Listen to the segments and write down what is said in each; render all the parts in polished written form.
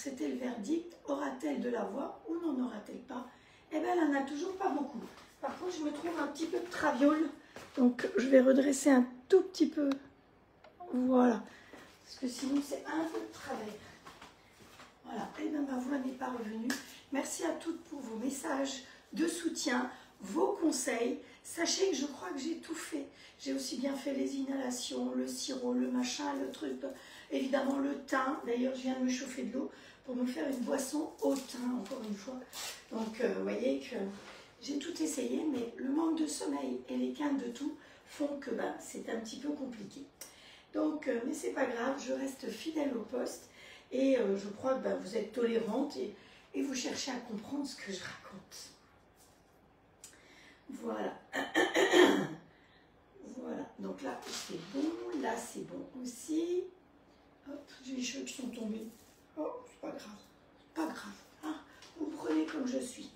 c'était le verdict. Aura-t-elle de la voix ou n'en aura-t-elle pas? Eh bien, elle n'en a toujours pas beaucoup. Par contre, je me trouve un petit peu de traviole. Donc, je vais redresser un tout petit peu. Voilà. Parce que sinon, c'est un peu de travers. Voilà. Et bien, ma voix n'est pas revenue. Merci à toutes pour vos messages de soutien, vos conseils. Sachez que je crois que j'ai tout fait. J'ai aussi bien fait les inhalations, le sirop, le machin, le truc, évidemment le thym. D'ailleurs, je viens de me chauffer de l'eau pour me faire une boisson au thym, encore une fois. Donc, vous voyez que j'ai tout essayé, mais le manque de sommeil et les quintes de tout font que c'est un petit peu compliqué. Donc, mais c'est pas grave, je reste fidèle au poste et je crois que vous êtes tolérante et vous cherchez à comprendre ce que je raconte. Voilà. Voilà. Donc là, c'est bon. Là, c'est bon aussi. Hop, j'ai les cheveux qui sont tombés. Oh, c'est pas grave. Pas grave. Hein, vous prenez comme je suis.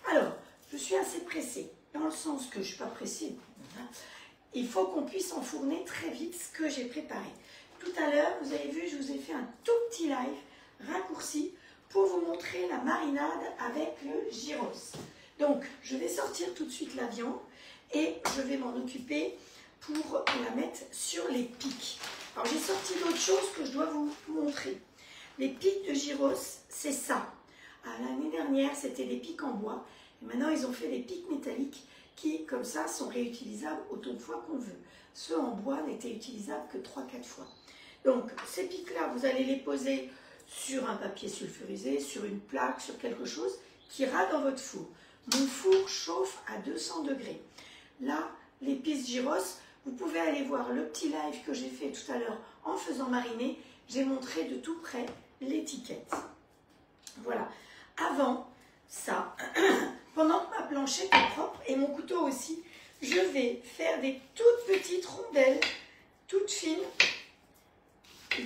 Alors, je suis assez pressée. Dans le sens que je ne suis pas pressée. Hein, il faut qu'on puisse enfourner très vite ce que j'ai préparé. Tout à l'heure, vous avez vu, je vous ai fait un tout petit live raccourci pour vous montrer la marinade avec le gyros. Donc, je vais sortir tout de suite la viande et je vais m'en occuper pour la mettre sur les pics. Alors, j'ai sorti d'autres choses que je dois vous montrer. Les pics de gyros, c'est ça. L'année dernière, c'était des pics en bois. Et maintenant, ils ont fait des pics métalliques qui, comme ça, sont réutilisables autant de fois qu'on veut. Ceux en bois n'étaient utilisables que 3-4 fois. Donc, ces pics-là, vous allez les poser sur un papier sulfurisé, sur une plaque, sur quelque chose qui ira dans votre four. Mon four chauffe à 200 degrés. Là, les pistes gyros, vous pouvez aller voir le petit live que j'ai fait tout à l'heure en faisant mariner. J'ai montré de tout près l'étiquette. Voilà. Avant ça, pendant que ma planchette est propre et mon couteau aussi, je vais faire des toutes petites rondelles, toutes fines,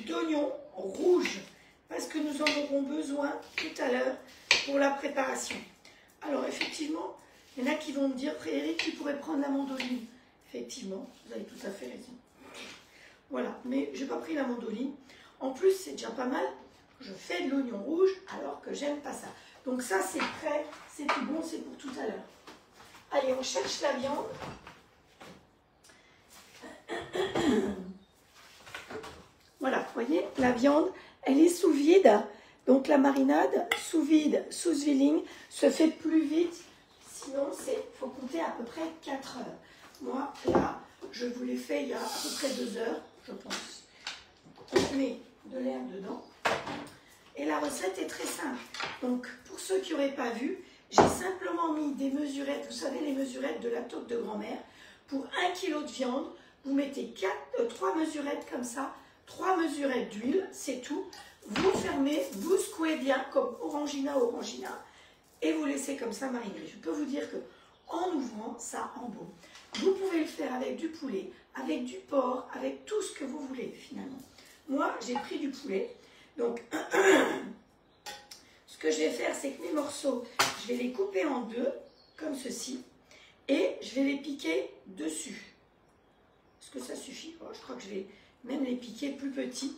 d'oignons rouges. Parce que nous en aurons besoin tout à l'heure pour la préparation. Alors effectivement, il y en a qui vont me dire, Frédéric, tu pourrais prendre la mandoline. Effectivement, vous avez tout à fait raison. Voilà, mais je n'ai pas pris la mandoline. En plus, c'est déjà pas mal. Je fais de l'oignon rouge alors que j'aime pas ça. Donc ça, c'est prêt, c'est tout bon, c'est pour tout à l'heure. Allez, on cherche la viande. Voilà, vous voyez, la viande, elle est sous vide. Donc la marinade sous vide, sous veiling, se fait plus vite. Sinon, il faut compter à peu près 4 heures. Moi, là, je vous l'ai fait il y a à peu près 2 heures, je pense. On met de l'air dedans. Et la recette est très simple. Donc, pour ceux qui n'auraient pas vu, j'ai simplement mis des mesurettes. Vous savez, les mesurettes de la taupe de grand-mère. Pour 1 kg de viande, vous mettez 3 mesurettes comme ça, 3 mesurettes d'huile, c'est tout. Vous fermez, vous secouez bien comme orangina, et vous laissez comme ça mariner. Je peux vous dire que en ouvrant, ça embaume. Vous pouvez le faire avec du poulet, avec du porc, avec tout ce que vous voulez finalement. Moi, j'ai pris du poulet. Donc, ce que je vais faire, c'est que mes morceaux, je vais les couper en deux, comme ceci, et je vais les piquer dessus. Est-ce que ça suffit? Je crois que je vais même les piquer plus petits,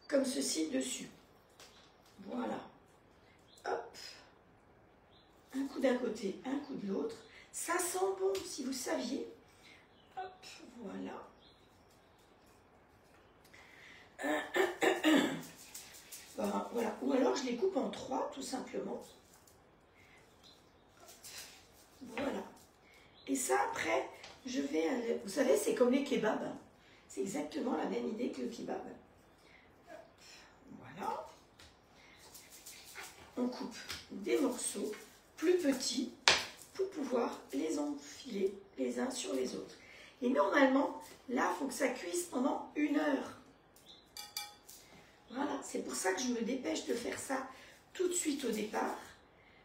comme ceci, dessus. Voilà. Hop. Un coup d'un côté, un coup de l'autre. Ça sent bon, si vous saviez. Hop, voilà. Voilà. Ou alors je les coupe en 3, tout simplement. Voilà. Et ça, après, je vais... Vous savez, c'est comme les kebabs. C'est exactement la même idée que le kebab. Voilà. On coupe des morceaux plus petits pour pouvoir les enfiler les uns sur les autres. Et normalement, là, il faut que ça cuise pendant 1 heure. Voilà, c'est pour ça que je me dépêche de faire ça tout de suite au départ.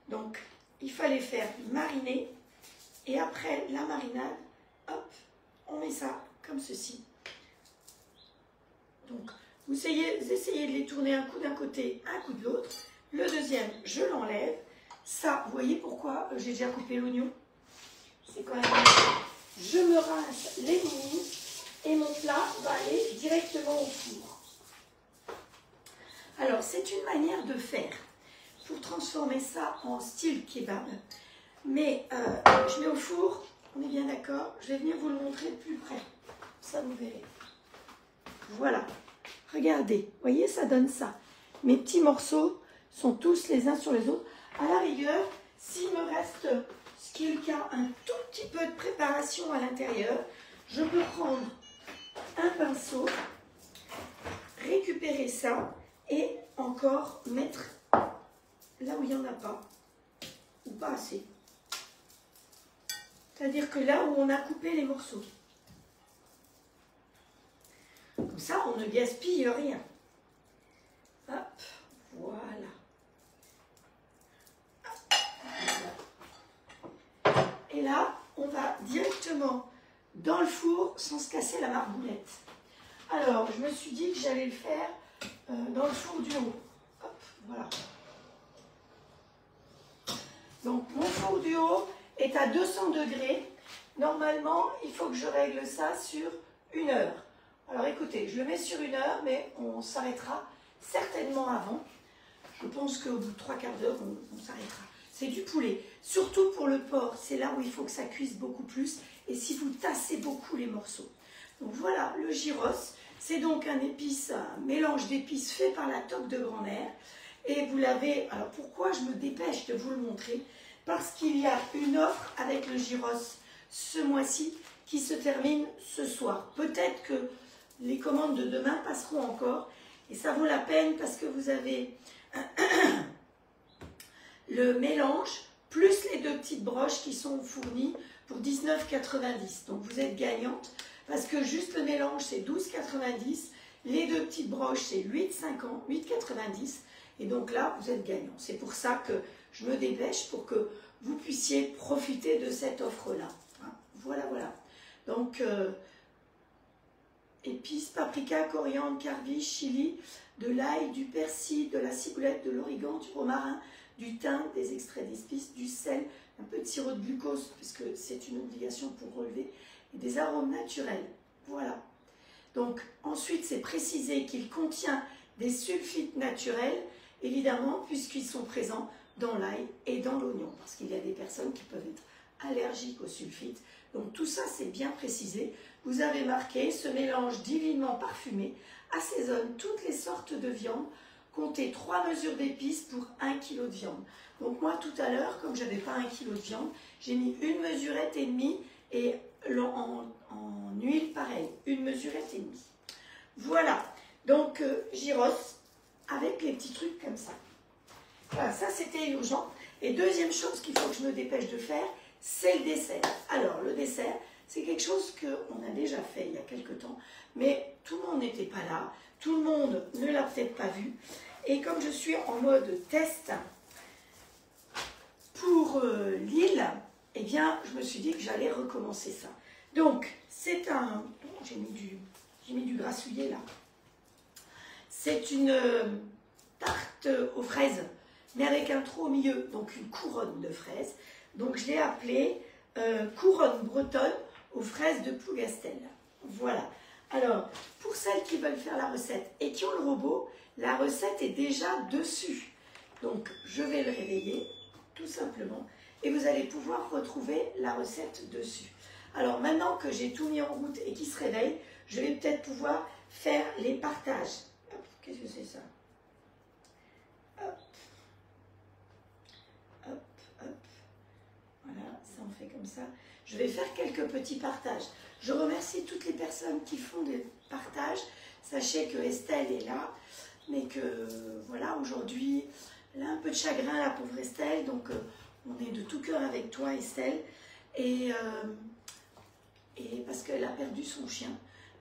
Donc, il fallait faire mariner. Et après la marinade, hop, on met ça comme ceci. Donc, vous essayez de les tourner un coup d'un côté, un coup de l'autre. Le deuxième, je l'enlève. Ça, vous voyez pourquoi j'ai déjà coupé l'oignon? C'est quand même... Je me rince les mouilles et mon plat va aller directement au four. Alors, c'est une manière de faire pour transformer ça en style kebab. Mais je mets au four, on est bien d'accord. Je vais venir vous le montrer de plus près. Ça, vous verrez. Voilà. Regardez, vous voyez, ça donne ça. Mes petits morceaux sont tous les uns sur les autres. À la rigueur, s'il me reste, ce qui est le cas, un tout petit peu de préparation à l'intérieur, je peux prendre un pinceau, récupérer ça et encore mettre là où il n'y en a pas, ou pas assez. C'est-à-dire que là où on a coupé les morceaux. Comme ça, on ne gaspille rien. Hop, voilà. Et là, on va directement dans le four sans se casser la margoulette. Alors, je me suis dit que j'allais le faire dans le four du haut. Hop, voilà. Donc, mon four du haut est à 200 degrés. Normalement, il faut que je règle ça sur 1 heure. Alors, écoutez, je le mets sur 1 heure, mais on s'arrêtera certainement avant. Je pense qu'au bout de 3/4 d'heure, on s'arrêtera. C'est du poulet. Surtout pour le porc, c'est là où il faut que ça cuise beaucoup plus. Et si vous tassez beaucoup les morceaux. Donc voilà, le gyros, c'est donc un mélange d'épices fait par la toque de grand-mère. Et vous l'avez, alors pourquoi je me dépêche de vous le montrer? Parce qu'il y a une offre avec le gyros ce mois-ci qui se termine ce soir. Peut-être que les commandes de demain passeront encore. Et ça vaut la peine parce que vous avez le mélange plus les 2 petites broches qui sont fournies pour 19,90. Donc vous êtes gagnante parce que juste le mélange c'est 12,90. Les 2 petites broches c'est 8,90. Et donc là vous êtes gagnant. C'est pour ça que je me dépêche pour que vous puissiez profiter de cette offre-là. Voilà, voilà. Donc épices, paprika, coriandre, carbi, chili, de l'ail, du persil, de la ciboulette, de l'origan, du romarin, du thym, des extraits d'épices, du sel, un peu de sirop de glucose, puisque c'est une obligation pour relever, et des arômes naturels. Voilà. Donc, ensuite, c'est précisé qu'il contient des sulfites naturels, évidemment, puisqu'ils sont présents dans l'ail et dans l'oignon, parce qu'il y a des personnes qui peuvent être allergiques aux sulfites. Donc, tout ça, c'est bien précisé. Vous avez marqué, ce mélange divinement parfumé assaisonne toutes les sortes de viande. Comptez 3 mesures d'épices pour 1 kg de viande. Donc moi tout à l'heure, comme je n'avais pas 1 kg de viande, j'ai mis 1 mesurette et demie et en huile pareil, 1 mesurette et demie. Voilà, donc gyros avec les petits trucs comme ça. Voilà, ça c'était urgent. Et deuxième chose qu'il faut que je me dépêche de faire, c'est le dessert. Alors le dessert, c'est quelque chose qu'on a déjà fait il y a quelques temps, mais tout le monde n'était pas là, tout le monde ne l'a peut-être pas vu. Et comme je suis en mode test pour Lille, eh bien, je me suis dit que j'allais recommencer ça. Donc, c'est un... J'ai mis du grassouillet là. C'est une tarte aux fraises, mais avec un trou au milieu, donc une couronne de fraises. Donc, je l'ai appelée couronne bretonne aux fraises de Plougastel. Voilà. Alors, pour celles qui veulent faire la recette et qui ont le robot, la recette est déjà dessus. Donc, je vais le réveiller, tout simplement, et vous allez pouvoir retrouver la recette dessus. Alors, maintenant que j'ai tout mis en route et qu'il se réveille, je vais peut-être pouvoir faire les partages. Hop, qu'est-ce que c'est ça? Hop. Hop, hop. Voilà, ça on fait comme ça. Je vais faire quelques petits partages. Je remercie toutes les personnes qui font des partages. Sachez que Estelle est là, mais que voilà, aujourd'hui, elle a un peu de chagrin, la pauvre Estelle. Donc, on est de tout cœur avec toi, Estelle. Et parce qu'elle a perdu son chien.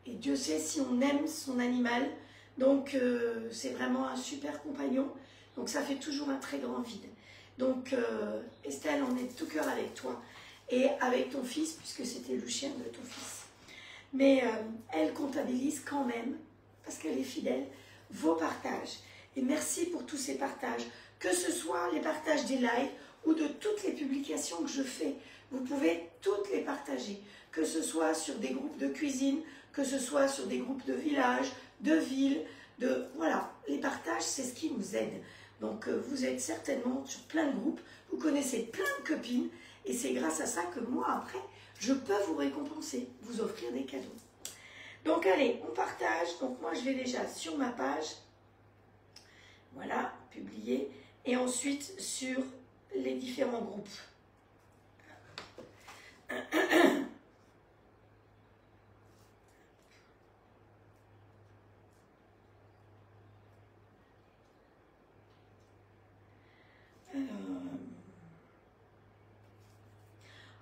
Et Dieu sait si on aime son animal. Donc, c'est vraiment un super compagnon. Donc, ça fait toujours un très grand vide. Donc, Estelle, on est de tout cœur avec toi. Et avec ton fils, puisque c'était le chien de ton fils. Mais elle comptabilise quand même, parce qu'elle est fidèle, vos partages. Et merci pour tous ces partages, que ce soit les partages des lives ou de toutes les publications que je fais. Vous pouvez toutes les partager, que ce soit sur des groupes de cuisine, que ce soit sur des groupes de village, de ville, Voilà, les partages, c'est ce qui nous aide. Donc, vous êtes certainement sur plein de groupes, vous connaissez plein de copines, et c'est grâce à ça que moi, après, je peux vous récompenser, vous offrir des cadeaux. Donc, allez, on partage. Donc, moi, je vais déjà sur ma page. Voilà, publier. Et ensuite, sur les différents groupes.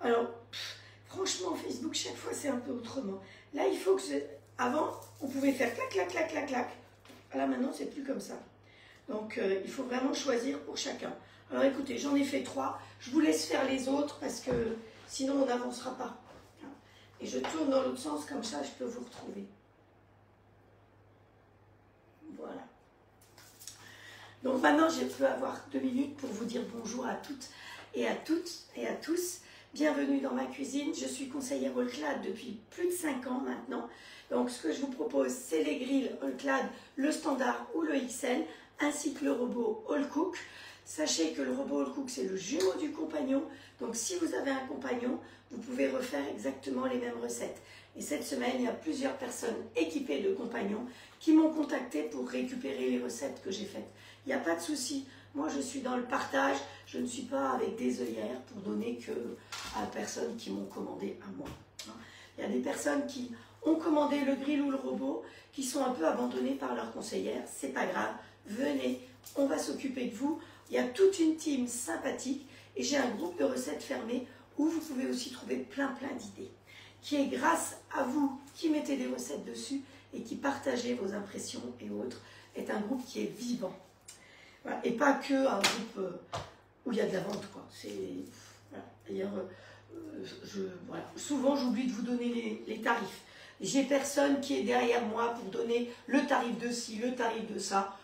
Alors, franchement, Facebook, chaque fois, c'est un peu autrement. Là, il faut que... Avant, on pouvait faire clac, clac, clac, clac, clac. Là, maintenant, c'est plus comme ça. Donc, il faut vraiment choisir pour chacun. Alors, écoutez, j'en ai fait 3. Je vous laisse faire les autres parce que sinon, on n'avancera pas. Et je tourne dans l'autre sens, comme ça, je peux vous retrouver. Voilà. Donc, maintenant, je peux avoir 2 minutes pour vous dire bonjour à toutes et à tous. Bienvenue dans ma cuisine. Je suis conseillère All-Clad depuis plus de 5 ans maintenant. Donc, ce que je vous propose, c'est les grilles All-Clad, le standard ou le XL, ainsi que le robot All-Cook. Sachez que le robot All-Cook, c'est le jumeau du compagnon. Donc, si vous avez un compagnon, vous pouvez refaire exactement les mêmes recettes. Et cette semaine, il y a plusieurs personnes équipées de compagnons qui m'ont contacté pour récupérer les recettes que j'ai faites. Il n'y a pas de souci. Moi, je suis dans le partage. Je ne suis pas avec des œillères pour donner que à personnes qui m'ont commandé à moi. Il y a des personnes qui ont commandé le grill ou le robot, qui sont un peu abandonnées par leur conseillère. C'est pas grave. Venez, on va s'occuper de vous. Il y a toute une team sympathique et j'ai un groupe de recettes fermé où vous pouvez aussi trouver plein d'idées, qui est grâce à vous qui mettez des recettes dessus et qui partagez vos impressions et autres, est un groupe qui est vivant. Voilà. Et pas que un groupe où il y a de la vente, quoi. Voilà. D'ailleurs, voilà. Souvent j'oublie de vous donner les tarifs. J'ai personne qui est derrière moi pour donner le tarif de ci, le tarif de ça.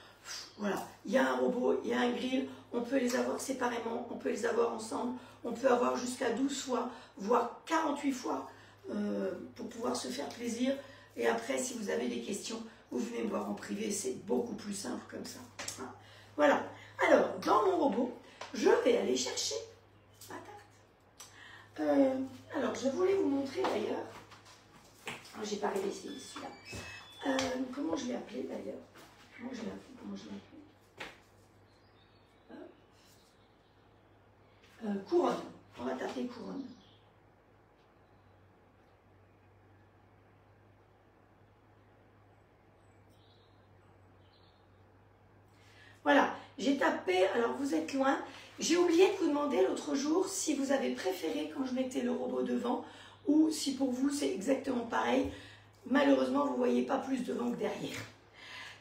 Voilà, il y a un robot, il y a un grill, on peut les avoir séparément, on peut les avoir ensemble, on peut avoir jusqu'à 12 fois, voire 48 fois pour pouvoir se faire plaisir. Et après, si vous avez des questions, vous venez me voir en privé, c'est beaucoup plus simple comme ça. Hein. Voilà, alors dans mon robot, je vais aller chercher ma tarte. Alors, je voulais vous montrer d'ailleurs, j'ai pas réussi celui-là, comment je l'ai appelé d'ailleurs. Comment je l'ai appelé couronne. On va taper couronne. Voilà, j'ai tapé, alors vous êtes loin. J'ai oublié de vous demander l'autre jour si vous avez préféré quand je mettais le robot devant ou si pour vous c'est exactement pareil. Malheureusement, vous ne voyez pas plus devant que derrière.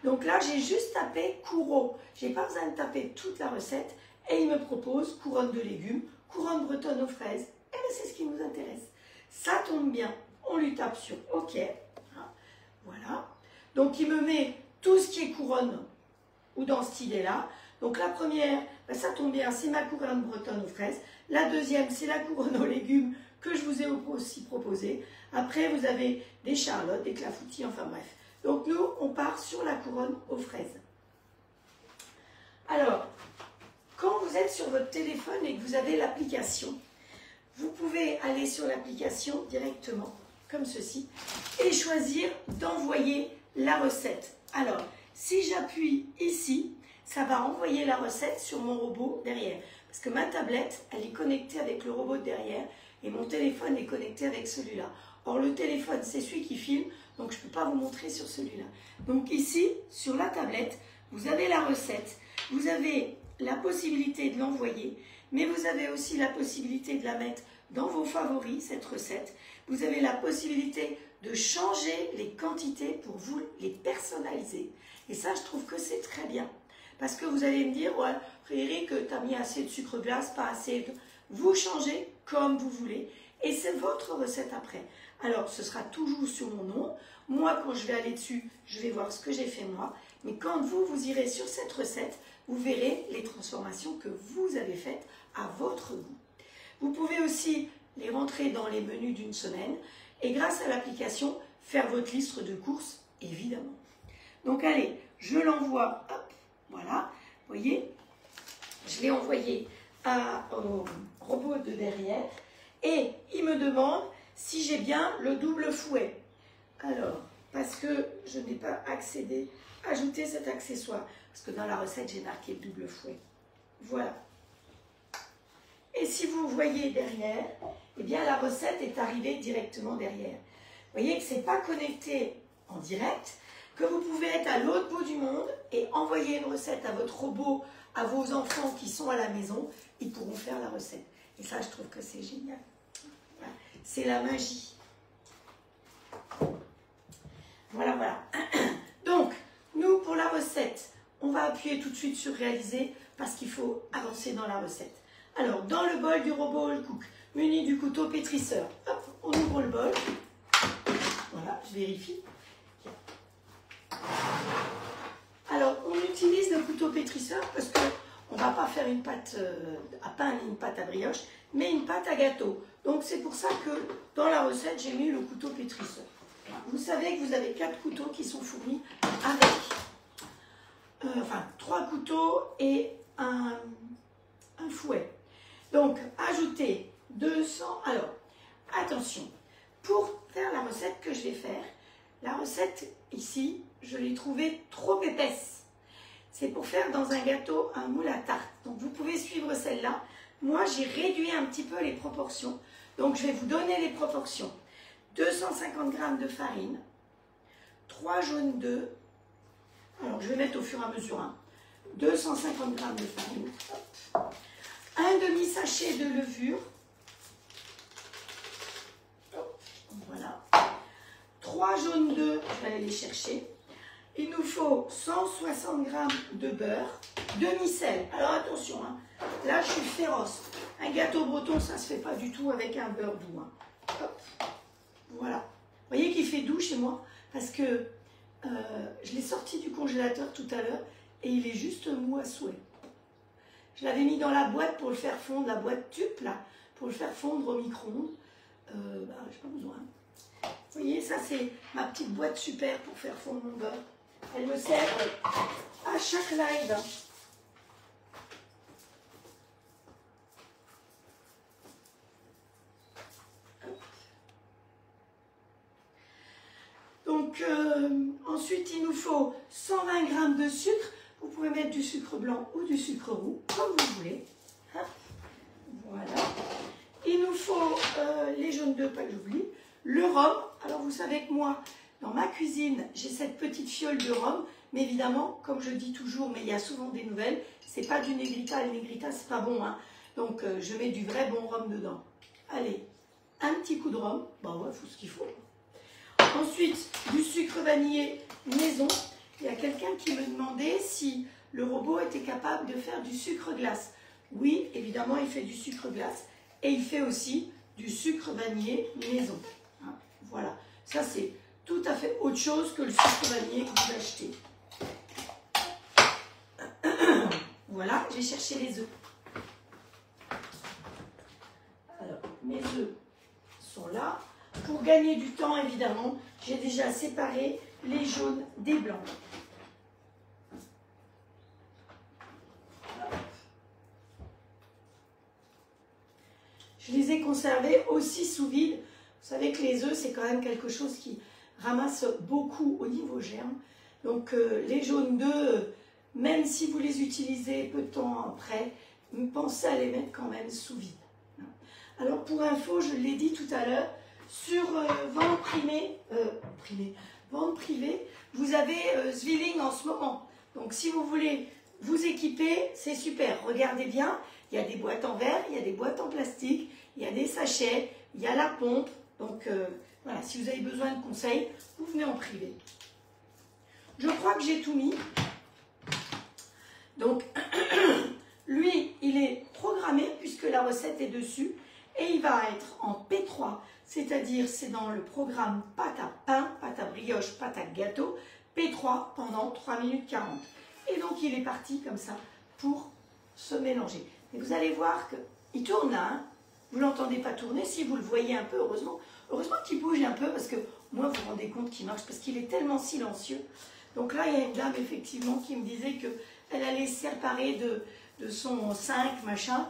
Donc là, j'ai juste tapé coureau. Je n'ai pas besoin de taper toute la recette. Et il me propose couronne de légumes, couronne bretonne aux fraises. Et bien, c'est ce qui nous intéresse. Ça tombe bien. On lui tape sur OK. Voilà. Donc, il me met tout ce qui est couronne ou dans cette idée-là. Donc, la première, ben, ça tombe bien, c'est ma couronne bretonne aux fraises. La deuxième, c'est la couronne aux légumes que je vous ai aussi proposée. Après, vous avez des charlottes, des clafoutis, enfin bref. Donc nous, on part sur la couronne aux fraises. Alors, quand vous êtes sur votre téléphone et que vous avez l'application, vous pouvez aller sur l'application directement, comme ceci, et choisir d'envoyer la recette. Alors, si j'appuie ici, ça va envoyer la recette sur mon robot derrière. Parce que ma tablette, elle est connectée avec le robot derrière, et mon téléphone est connecté avec celui-là. Or, le téléphone, c'est celui qui filme, donc je ne peux pas vous montrer sur celui-là. Donc ici, sur la tablette, vous avez la recette, vous avez la possibilité de l'envoyer, mais vous avez aussi la possibilité de la mettre dans vos favoris, cette recette. Vous avez la possibilité de changer les quantités pour vous les personnaliser. Et ça, je trouve que c'est très bien. Parce que vous allez me dire, ouais, Frédéric, tu as mis assez de sucre glace, pas assez de... Vous changez comme vous voulez. Et c'est votre recette après. Alors, ce sera toujours sur mon nom. Moi, quand je vais aller dessus, je vais voir ce que j'ai fait moi. Mais quand vous irez sur cette recette, vous verrez les transformations que vous avez faites à votre goût. Vous pouvez aussi les rentrer dans les menus d'une semaine et grâce à l'application, faire votre liste de courses, évidemment. Donc allez, je l'envoie, hop, voilà, vous voyez, je l'ai envoyé au robot de derrière et il me demande si j'ai bien le double fouet. Alors, parce que je n'ai pas ajouté cet accessoire, parce que dans la recette, j'ai marqué le double fouet. Voilà. Et si vous voyez derrière, eh bien la recette est arrivée directement derrière. Vous voyez que ce n'est pas connecté en direct, que vous pouvez être à l'autre bout du monde et envoyer une recette à votre robot, à vos enfants qui sont à la maison, ils pourront faire la recette. Et ça, je trouve que c'est génial. Voilà. C'est la magie. Voilà, voilà. Donc, nous, pour la recette, on va appuyer tout de suite sur réaliser parce qu'il faut avancer dans la recette. Alors, dans le bol du robot All Cook, muni du couteau pétrisseur, hop, on ouvre le bol. Voilà, je vérifie. Alors, on utilise le couteau pétrisseur parce qu'on ne va pas faire une pâte à pain ni une pâte à brioche, mais une pâte à gâteau. Donc, c'est pour ça que dans la recette, j'ai mis le couteau pétrisseur. Vous savez que vous avez 4 couteaux qui sont fournis avec, enfin, 3 couteaux et un fouet. Donc, ajoutez 200. Alors, attention, pour faire la recette que je vais faire, la recette ici, je l'ai trouvée trop épaisse. C'est pour faire dans un gâteau un moule à tarte. Donc, vous pouvez suivre celle-là. Moi, j'ai réduit un petit peu les proportions. Donc, je vais vous donner les proportions. 250 g de farine, 3 jaunes d'œufs. Alors, je vais mettre au fur et à mesure. 250 g de farine. Hop. Un demi-sachet de levure. Hop. Voilà. 3 jaunes d'œufs, je vais aller les chercher. Il nous faut 160 g de beurre, demi-sel. Alors attention, là je suis féroce. Un gâteau breton, ça ne se fait pas du tout avec un beurre doux. Hop. Voilà. Vous voyez qu'il fait doux chez moi parce que je l'ai sorti du congélateur tout à l'heure et il est juste mou à souhait. Je l'avais mis dans la boîte pour le faire fondre, la boîte tube là, pour le faire fondre au micro-ondes. Je n'ai pas besoin. Vous voyez, ça c'est ma petite boîte super pour faire fondre mon beurre. Elle me sert à chaque live. Donc, ensuite, il nous faut 120 g de sucre. Vous pouvez mettre du sucre blanc ou du sucre roux, comme vous voulez. Hop. Voilà. Il nous faut les jaunes d'œufs, pas que j'oublie. Le rhum. Alors, vous savez que moi, dans ma cuisine, j'ai cette petite fiole de rhum. Mais évidemment, comme je dis toujours, mais il y a souvent des nouvelles, c'est pas du Negrita. Le Negrita, c'est pas bon. Donc, je mets du vrai bon rhum dedans. Allez, un petit coup de rhum. Bah ouais, il faut ce qu'il faut. Ensuite, du sucre vanillé maison. Il y a quelqu'un qui me demandait si le robot était capable de faire du sucre glace. Oui, évidemment, il fait du sucre glace. Et il fait aussi du sucre vanillé maison. Voilà. Ça, c'est tout à fait autre chose que le sucre vanillé que vous achetez. Voilà, j'ai cherché les œufs. Alors, mes œufs sont là. Pour gagner du temps, évidemment, j'ai déjà séparé les jaunes des blancs. Je les ai conservés aussi sous vide. Vous savez que les œufs, c'est quand même quelque chose qui ramasse beaucoup au niveau germe. Donc, les jaunes d'œufs, même si vous les utilisez peu de temps après, pensez à les mettre quand même sous vide. Alors, pour info, je l'ai dit tout à l'heure, sur vente privée, vous avez Zwilling en ce moment. Donc, si vous voulez vous équiper, c'est super. Regardez bien, il y a des boîtes en verre, il y a des boîtes en plastique, il y a des sachets, il y a la pompe. Donc, voilà, si vous avez besoin de conseils, vous venez en privé. Je crois que j'ai tout mis. Donc, lui, il est programmé puisque la recette est dessus. Et il va être en P3, c'est-à-dire c'est dans le programme pâte à pain, pâte à brioche, pâte à gâteau, P3 pendant 3 minutes 40. Et donc il est parti comme ça pour se mélanger. Et vous allez voir qu'il tourne là, vous ne l'entendez pas tourner, si vous le voyez un peu, heureusement qu'il bouge un peu parce que moi vous vous rendez compte qu'il marche parce qu'il est tellement silencieux. Donc là, il y a une dame effectivement qui me disait qu'elle allait se séparer de son 5, machin,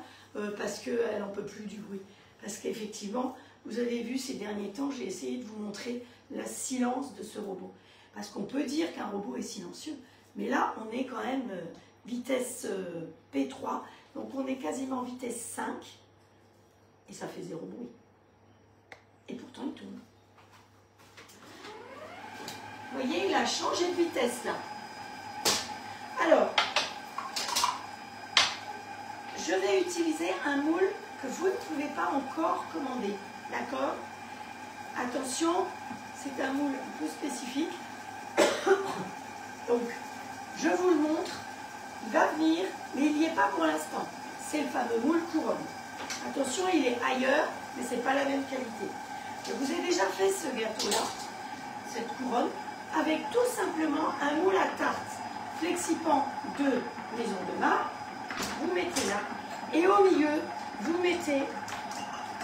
parce qu'elle n'en peut plus du bruit. Parce qu'effectivement, vous avez vu ces derniers temps, j'ai essayé de vous montrer le silence de ce robot. Parce qu'on peut dire qu'un robot est silencieux, mais là, on est quand même vitesse P3, donc on est quasiment vitesse 5, et ça fait 0 bruit. Et pourtant, il tourne. Vous voyez, il a changé de vitesse là. Alors, je vais utiliser un moule que vous ne pouvez pas encore commander. D'accord? Attention, c'est un moule un peu spécifique. Donc, je vous le montre. Il va venir, mais il n'y est pas pour l'instant. C'est le fameux moule couronne. Attention, il est ailleurs, mais ce n'est pas la même qualité. Je vous ai déjà fait ce gâteau-là, cette couronne, avec tout simplement un moule à tarte Flexipan de Maison de Marbre. Vous mettez là, et au milieu, vous mettez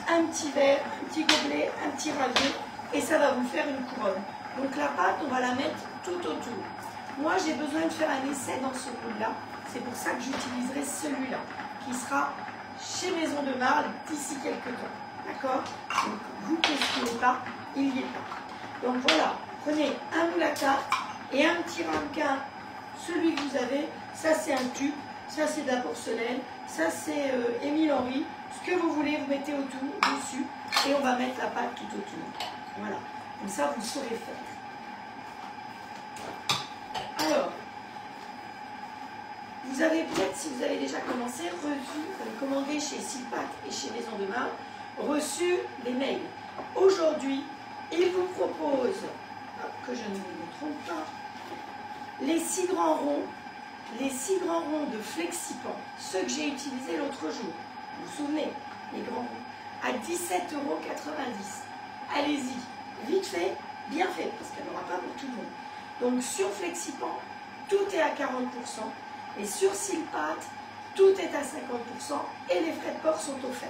un petit verre, un petit gobelet, un petit ravier, et ça va vous faire une couronne. Donc la pâte, on va la mettre tout autour. Moi, j'ai besoin de faire un essai dans ce moule-là. C'est pour ça que j'utiliserai celui-là, qui sera chez Maison de Marbre d'ici quelques temps. D'accord? Donc, vous qui ne pas, il n'y est pas. Donc voilà, prenez un moule à tarte et un petit ramequin, celui que vous avez. Ça, c'est un tube. Ça, c'est de la porcelaine. Ça, c'est Émile Henry. Ce que vous voulez, vous mettez autour, dessus. Et on va mettre la pâte tout autour. Voilà. Comme ça, vous saurez faire. Alors, vous avez peut-être, si vous avez déjà commencé, commandé chez Silpat et chez Maison de Marbre, reçu des mails. Aujourd'hui, ils vous proposent, que je ne me trompe pas, les 6 grands ronds de Flexipan, ceux que j'ai utilisés l'autre jour. Vous vous souvenez, les grands ronds, à 17,90 €. Allez-y, vite fait, bien fait, parce qu'elle n'aura pas pour tout le monde. Donc sur Flexipan, tout est à 40%, et sur Silpat, tout est à 50%, et les frais de port sont offerts.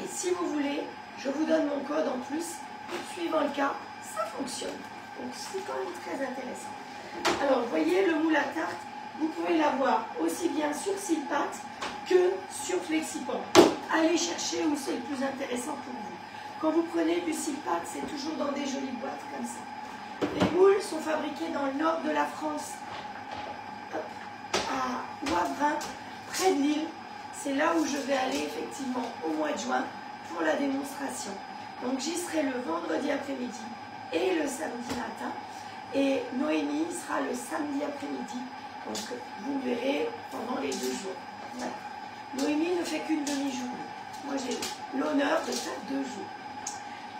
Et si vous voulez, je vous donne mon code en plus, suivant le cas, ça fonctionne. Donc c'est quand même très intéressant. Alors, vous voyez, le moule à tarte, vous pouvez l'avoir aussi bien sur Silpat que sur Flexipan. Allez chercher où c'est le plus intéressant pour vous. Quand vous prenez du Silpat, c'est toujours dans des jolies boîtes comme ça. Les moules sont fabriqués dans le nord de la France, à Wavrin, près de Lille. C'est là où je vais aller effectivement au mois de juin pour la démonstration. Donc j'y serai le vendredi après-midi et le samedi matin. Et Noémie sera le samedi après-midi. Donc vous verrez pendant les 2 jours. Voilà. Noémie ne fait qu'une demi-journée. Moi j'ai l'honneur de faire 2 jours.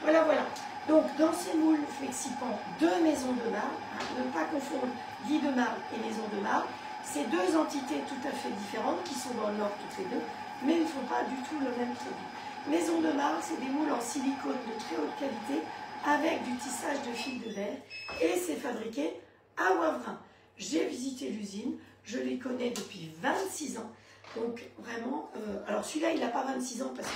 Voilà, voilà. Donc dans ces moules Flexipan de Maison de Marbre, ne pas confondre Guy de Marbre et Maison de Marbre, c'est 2 entités tout à fait différentes qui sont dans le nord toutes les deux, mais ne font pas du tout le même produit. Maison de Marbre, c'est des moules en silicone de très haute qualité avec du tissage de fil de verre et c'est fabriqué à Wavrin. J'ai visité l'usine, je les connais depuis 26 ans. Donc vraiment, alors celui-là il n'a pas 26 ans parce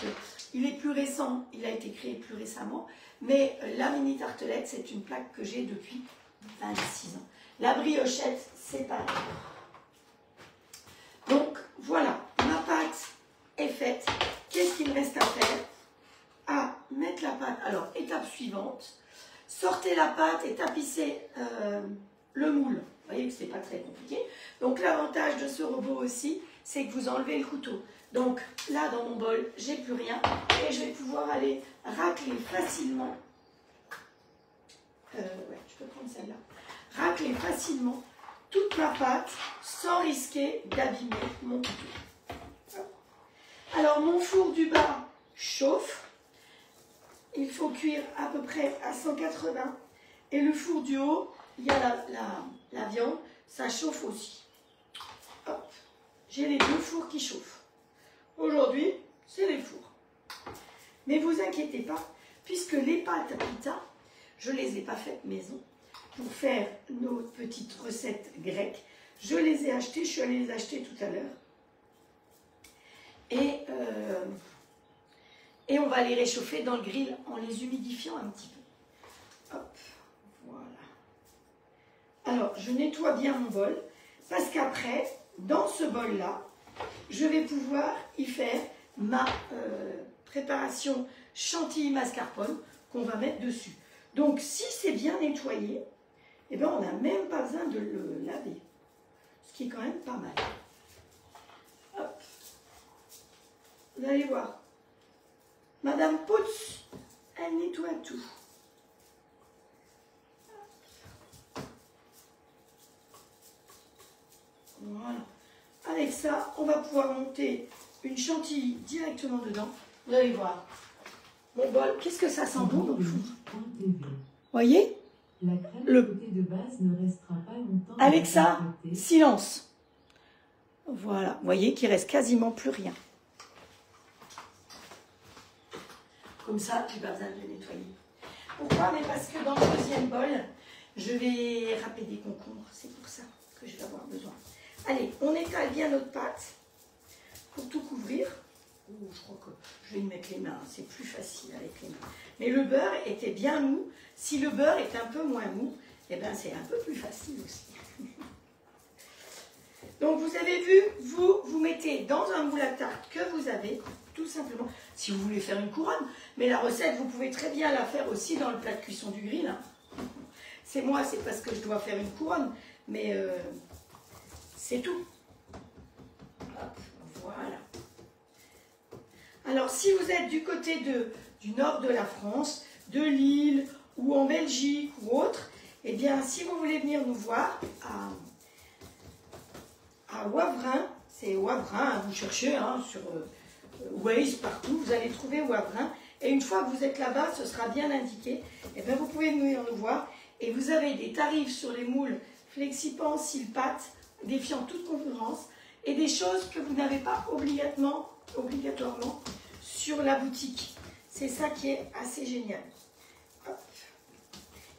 qu'il est plus récent, il a été créé plus récemment, mais la mini tartelette c'est une plaque que j'ai depuis 26 ans. La briochette c'est pareil. Donc voilà, ma pâte est faite. Qu'est-ce qu'il me reste à faire? À mettre la pâte. Alors étape suivante, sortez la pâte et tapissez le moule. Vous voyez que ce n'est pas très compliqué. Donc l'avantage de ce robot aussi, c'est que vous enlevez le couteau. Donc là, dans mon bol, j'ai plus rien. Et je vais pouvoir aller racler facilement. Ouais, je peux prendre celle-là. Racler facilement toute ma pâte sans risquer d'abîmer mon couteau. Alors mon four du bas chauffe. Il faut cuire à peu près à 180. Et le four du haut, il y a la viande, ça chauffe aussi. Hop. J'ai les 2 fours qui chauffent. Aujourd'hui, c'est les fours. Mais vous inquiétez pas, puisque les pâtes à pita, je ne les ai pas faites maison. Pour faire nos petites recettes grecques, je les ai achetées, je suis allée les acheter tout à l'heure. Et on va les réchauffer dans le grill en les humidifiant un petit peu. Hop, voilà. Alors, je nettoie bien mon bol parce qu'après, dans ce bol-là, je vais pouvoir y faire ma préparation chantilly mascarpone qu'on va mettre dessus. Donc, si c'est bien nettoyé, eh ben, on n'a même pas besoin de le laver. Ce qui est quand même pas mal. Hop. Vous allez voir. Madame Potts, elle nettoie tout. Voilà. Avec ça, on va pouvoir monter une chantilly directement dedans. Vous allez voir. Mon bol, qu'est-ce que ça sent bon dans le four. Voyez? La crème côté de base ne restera pas longtemps. Avec ça, silence. Voilà. Vous voyez qu'il reste quasiment plus rien. Comme ça, j'ai pas besoin de le nettoyer. Pourquoi? Mais parce que dans le deuxième bol, je vais râper des concombres. C'est pour ça que je vais avoir besoin. Allez, on étale bien notre pâte pour tout couvrir. Oh, je crois que je vais y mettre les mains. C'est plus facile avec les mains. Mais le beurre était bien mou. Si le beurre est un peu moins mou, eh bien c'est un peu plus facile aussi. Donc vous avez vu, vous mettez dans un moule à tarte que vous avez, tout simplement, si vous voulez faire une couronne. Mais la recette, vous pouvez très bien la faire aussi dans le plat de cuisson du grill. Hein. C'est moi, c'est parce que je dois faire une couronne. Mais c'est tout. Hop, voilà. Alors si vous êtes du côté du nord de la France, de Lille ou en Belgique ou autre, eh bien si vous voulez venir nous voir à Wavrin, c'est Wavrin, vous cherchez hein, sur Waze partout, vous allez trouver Wavrin. Et une fois que vous êtes là-bas, ce sera bien indiqué. Et bien vous pouvez venir nous voir et vous avez des tarifs sur les moules Flexipan, Silpat, défiant toute concurrence et des choses que vous n'avez pas obligatoirement sur la boutique. C'est ça qui est assez génial. Hop.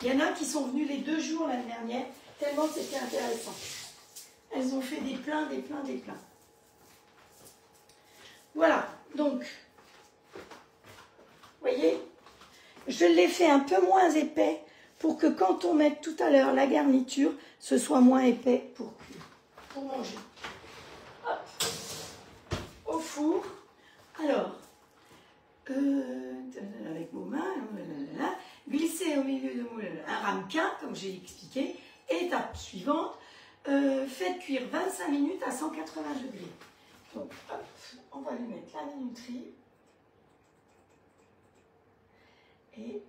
Il y en a qui sont venus les 2 jours l'année dernière, tellement c'était intéressant. Elles ont fait des pleins, des pleins, des pleins. Voilà, donc, vous voyez, je l'ai fait un peu moins épais pour que quand on mette tout à l'heure la garniture, ce soit moins épais pour cuire, pour manger. Hop, au four. Alors, avec vos mains, glissez au milieu de moule un ramequin, comme j'ai expliqué. Étape suivante, faites cuire 25 minutes à 180 degrés. Donc, hop, on va lui mettre la minuterie. Et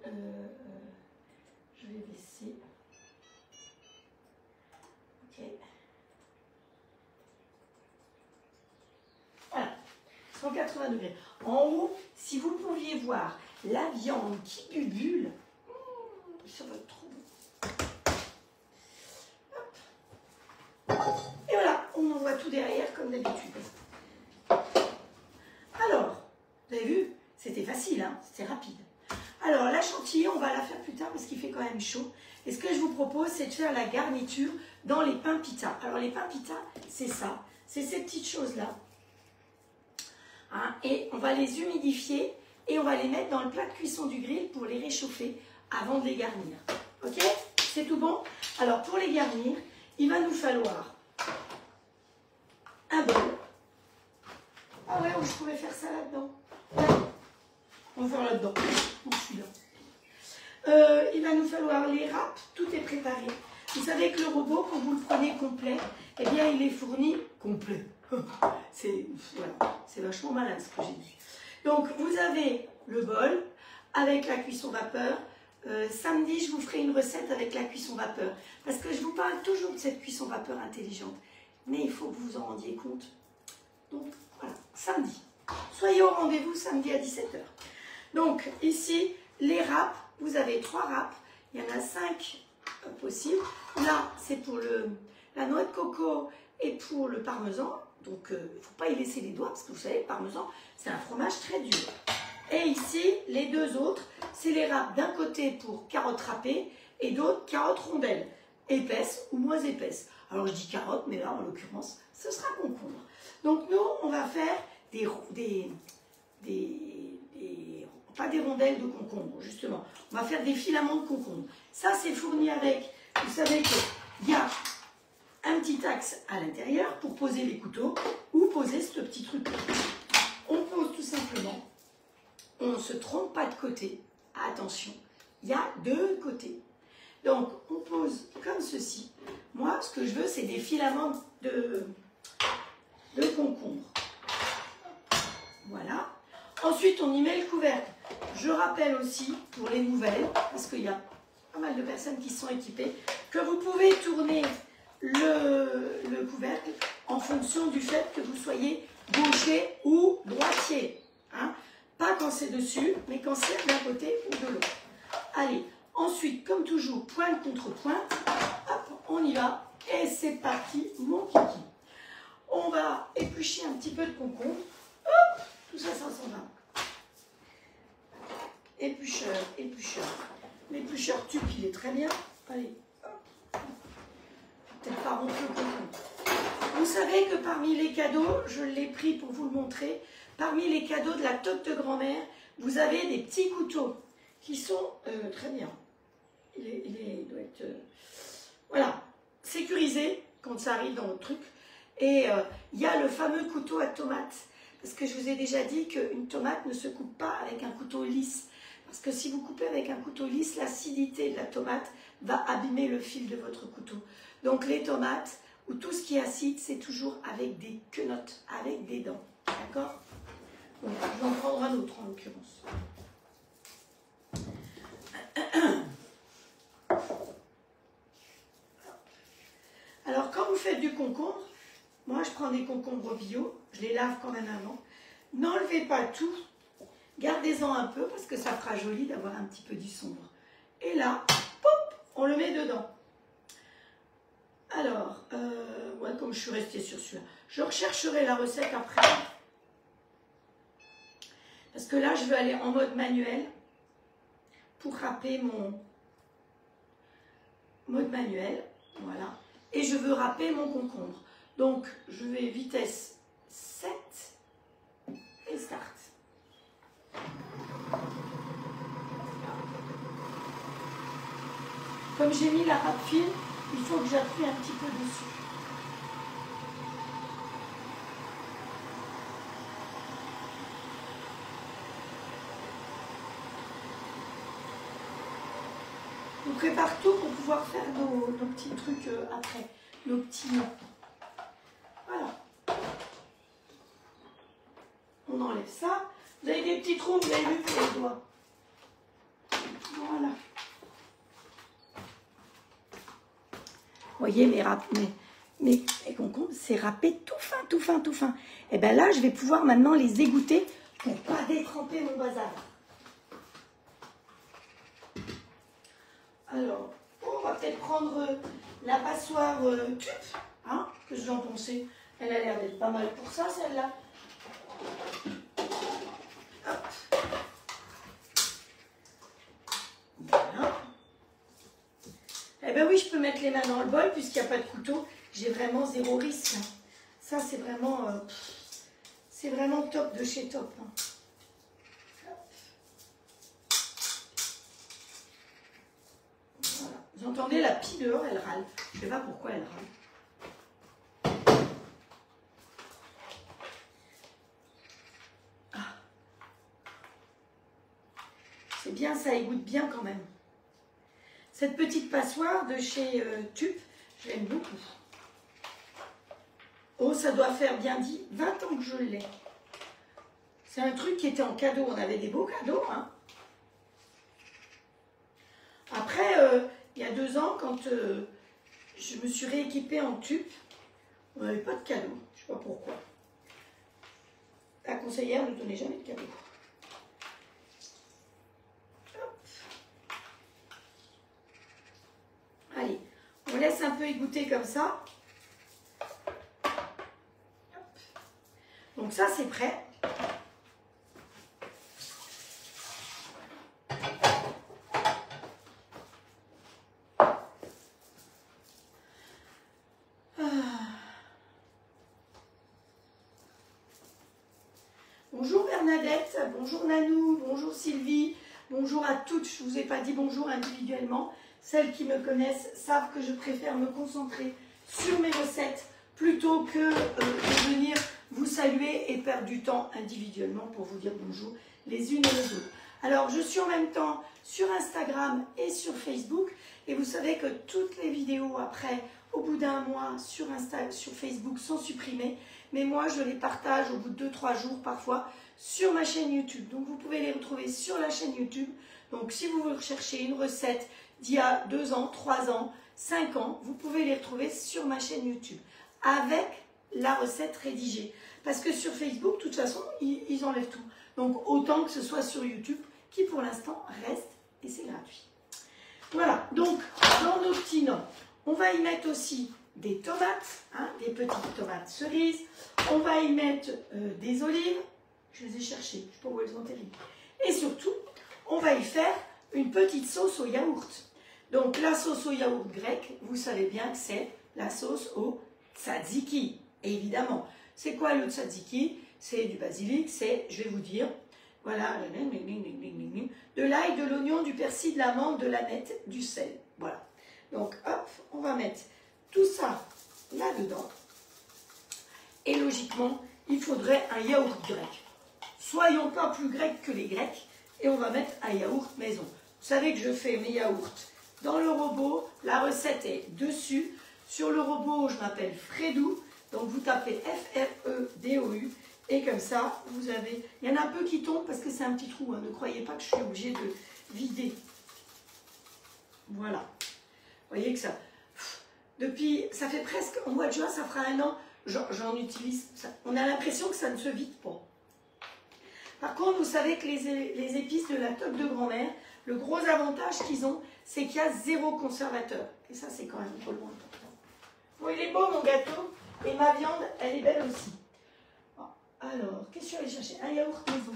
je vais baisser. Ok. Voilà, 180 degrés. En haut, si vous pouviez voir la viande qui bubule, ça va être trop bon. Hop. Et voilà, on envoie tout derrière comme d'habitude. Alors, vous avez vu, c'était facile, hein, c'était rapide. Alors, la chantilly, on va la faire plus tard parce qu'il fait quand même chaud. Et ce que je vous propose, c'est de faire la garniture dans les pains pita. Alors, les pains pita, c'est ça. C'est ces petites choses-là. Hein, et on va les humidifier et on va les mettre dans le plat de cuisson du grill pour les réchauffer avant de les garnir. Ok? C'est tout bon? Alors, pour les garnir, il va nous falloir un bol. Ah ouais, je pourrais faire ça là-dedans. Ouais. On va faire là-dedans. Il va nous falloir les râpes, tout est préparé. Vous savez que le robot, quand vous le prenez complet, eh bien il est fourni complet. C'est voilà, vachement malin ce que j'ai dit. Donc vous avez le bol avec la cuisson vapeur. Samedi, je vous ferai une recette avec la cuisson vapeur. Parce que je vous parle toujours de cette cuisson vapeur intelligente. Mais il faut que vous vous en rendiez compte. Donc voilà, samedi. Soyez au rendez-vous samedi à 17 h. Donc ici, les râpes, vous avez 3 râpes, il y en a 5 possibles. Là, c'est pour la noix de coco et pour le parmesan. Donc il ne faut pas y laisser les doigts parce que vous savez, le parmesan, c'est un fromage très dur. Et ici, les 2 autres, c'est les râpes d'un côté pour carottes râpées et d'autres carottes rondelles, épaisses ou moins épaisses. Alors je dis carottes, mais là en l'occurrence, ce sera concombre. Donc nous, on va faire pas des rondelles de concombre, justement. On va faire des filaments de concombre. Ça, c'est fourni avec, vous savez que il y a un petit axe à l'intérieur pour poser les couteaux ou poser ce petit truc. On pose tout simplement, on ne se trompe pas de côté. Attention, il y a deux côtés. Donc, on pose comme ceci. Moi, ce que je veux, c'est des filaments de concombre. Voilà. Ensuite, on y met le couvercle. Je rappelle aussi, pour les nouvelles, parce qu'il y a pas mal de personnes qui sont équipées, que vous pouvez tourner le couvercle en fonction du fait que vous soyez gaucher ou droitier. Hein. Pas quand c'est dessus, mais quand c'est d'un côté ou de l'autre. Allez, ensuite, comme toujours, pointe contre pointe. Hop, on y va. Et c'est parti, mon kiki. On va éplucher un petit peu de concombre. Hop, tout ça, ça s'en va. Éplucheur, éplucheur. L'éplucheur tube, il est très bien. Allez, hop. Peut-être pas rompre le concombre. Vous savez que parmi les cadeaux, je l'ai pris pour vous le montrer, parmi les cadeaux de la toque de grand-mère, vous avez des petits couteaux qui sont très bien. Il doit être voilà, sécurisé quand ça arrive dans le truc. Et il y a le fameux couteau à tomate. Parce que je vous ai déjà dit qu'une tomate ne se coupe pas avec un couteau lisse. Parce que si vous coupez avec un couteau lisse, l'acidité de la tomate va abîmer le fil de votre couteau. Donc les tomates, ou tout ce qui est acide, c'est toujours avec des quenottes, avec des dents. D'accord? Donc je vais en prendre un autre en l'occurrence. Alors quand vous faites du concombre, moi je prends des concombres bio, je les lave quand même avant. N'enlevez pas tout, gardez-en un peu parce que ça fera joli d'avoir un petit peu du sombre. Et là, pop, on le met dedans. Alors, ouais, comme je suis restée sur celui-là, je rechercherai la recette après. Parce que là, je vais aller en mode manuel pour râper mon mode manuel. Voilà. Et je veux râper mon concombre. Donc, je vais vitesse 7 et start. Comme j'ai mis la râpe fine, il faut que j'appuie un petit peu dessus. On prépare tout pour pouvoir faire nos petits trucs après, nos petits noms. Voilà. On enlève ça. Vous avez des petits trous, vous avez vu pour les doigts. Voilà. Vous voyez mes concombres, c'est râpé tout fin, tout fin, tout fin. Et bien là, je vais pouvoir maintenant les égoutter pour ne pas détremper mon bazar. Alors, on va peut-être prendre la passoire tube. Hein, que je vais en penser. Elle a l'air d'être pas mal pour ça, celle-là. Voilà. Eh bien oui, je peux mettre les mains dans le bol puisqu'il n'y a pas de couteau. J'ai vraiment zéro risque. Ça, c'est vraiment top de chez top. Hein. Voilà. Vous entendez la pie dehors, elle râle. Je ne sais pas pourquoi elle râle. Ah. C'est bien, ça égoutte bien quand même. Cette petite passoire de chez Tup, je l'aime beaucoup. Oh, ça doit faire bien dit 20 ans que je l'ai. C'est un truc qui était en cadeau. On avait des beaux cadeaux. Hein. Après, il y a 2 ans, quand je me suis rééquipée en Tup, on n'avait pas de cadeau. Je ne sais pas pourquoi. La conseillère ne donnait jamais de cadeau. Allez, on laisse un peu égoutter comme ça. Donc ça, c'est prêt. Bonjour Bernadette, bonjour Nanou, bonjour Sylvie, bonjour à toutes. Je ne vous ai pas dit bonjour individuellement, Celles qui me connaissent savent que je préfère me concentrer sur mes recettes plutôt que de venir vous saluer et perdre du temps individuellement pour vous dire bonjour les unes et les autres. Alors, je suis en même temps sur Instagram et sur Facebook. Et vous savez que toutes les vidéos après, au bout d'un mois, sur Facebook sont supprimées. Mais moi, je les partage au bout de 2-3 jours parfois sur ma chaîne YouTube. Donc, vous pouvez les retrouver sur la chaîne YouTube. Donc, si vous recherchez une recette d'il y a 2 ans, 3 ans, 5 ans, vous pouvez les retrouver sur ma chaîne YouTube avec la recette rédigée. Parce que sur Facebook, de toute façon, ils enlèvent tout. Donc, autant que ce soit sur YouTube, qui pour l'instant reste et c'est gratuit. Voilà, donc dans nos petits noms, on va y mettre aussi des tomates, hein, des petites tomates cerises. On va y mettre des olives. Je les ai cherchées, je ne sais pas où elles ont atterri. Et surtout, on va y faire une petite sauce au yaourt. Donc la sauce au yaourt grec, vous savez bien que c'est la sauce au tzatziki, évidemment. C'est quoi le tzatziki? C'est du basilic, c'est, je vais vous dire, voilà, de l'ail, de l'oignon, du persil, de la menthe, de la nette, du sel. Voilà. Donc, hop, on va mettre tout ça là-dedans. Et logiquement, il faudrait un yaourt grec. Soyons pas plus grecs que les Grecs. Et on va mettre un yaourt maison. Vous savez que je fais mes yaourts dans le robot. La recette est dessus. Sur le robot, je m'appelle Fredou. Donc, vous tapez F-R-E-D-O-U. Et comme ça, vous avez... Il y en a un peu qui tombent parce que c'est un petit trou. Hein. Ne croyez pas que je suis obligée de vider. Voilà. Vous voyez que ça... Depuis... Ça fait presque... Au mois de juin, ça fera 1 an. J'en utilise... Ça. On a l'impression que ça ne se vide pas. Par contre, vous savez que les épices de la toque de grand-mère, le gros avantage qu'ils ont, c'est qu'il y a 0 conservateur. Et ça, c'est quand même trop loin. Bon, il est beau, mon gâteau. Et ma viande, elle est belle aussi. Alors, qu'est-ce que je suis allée chercher? Un yaourt maison.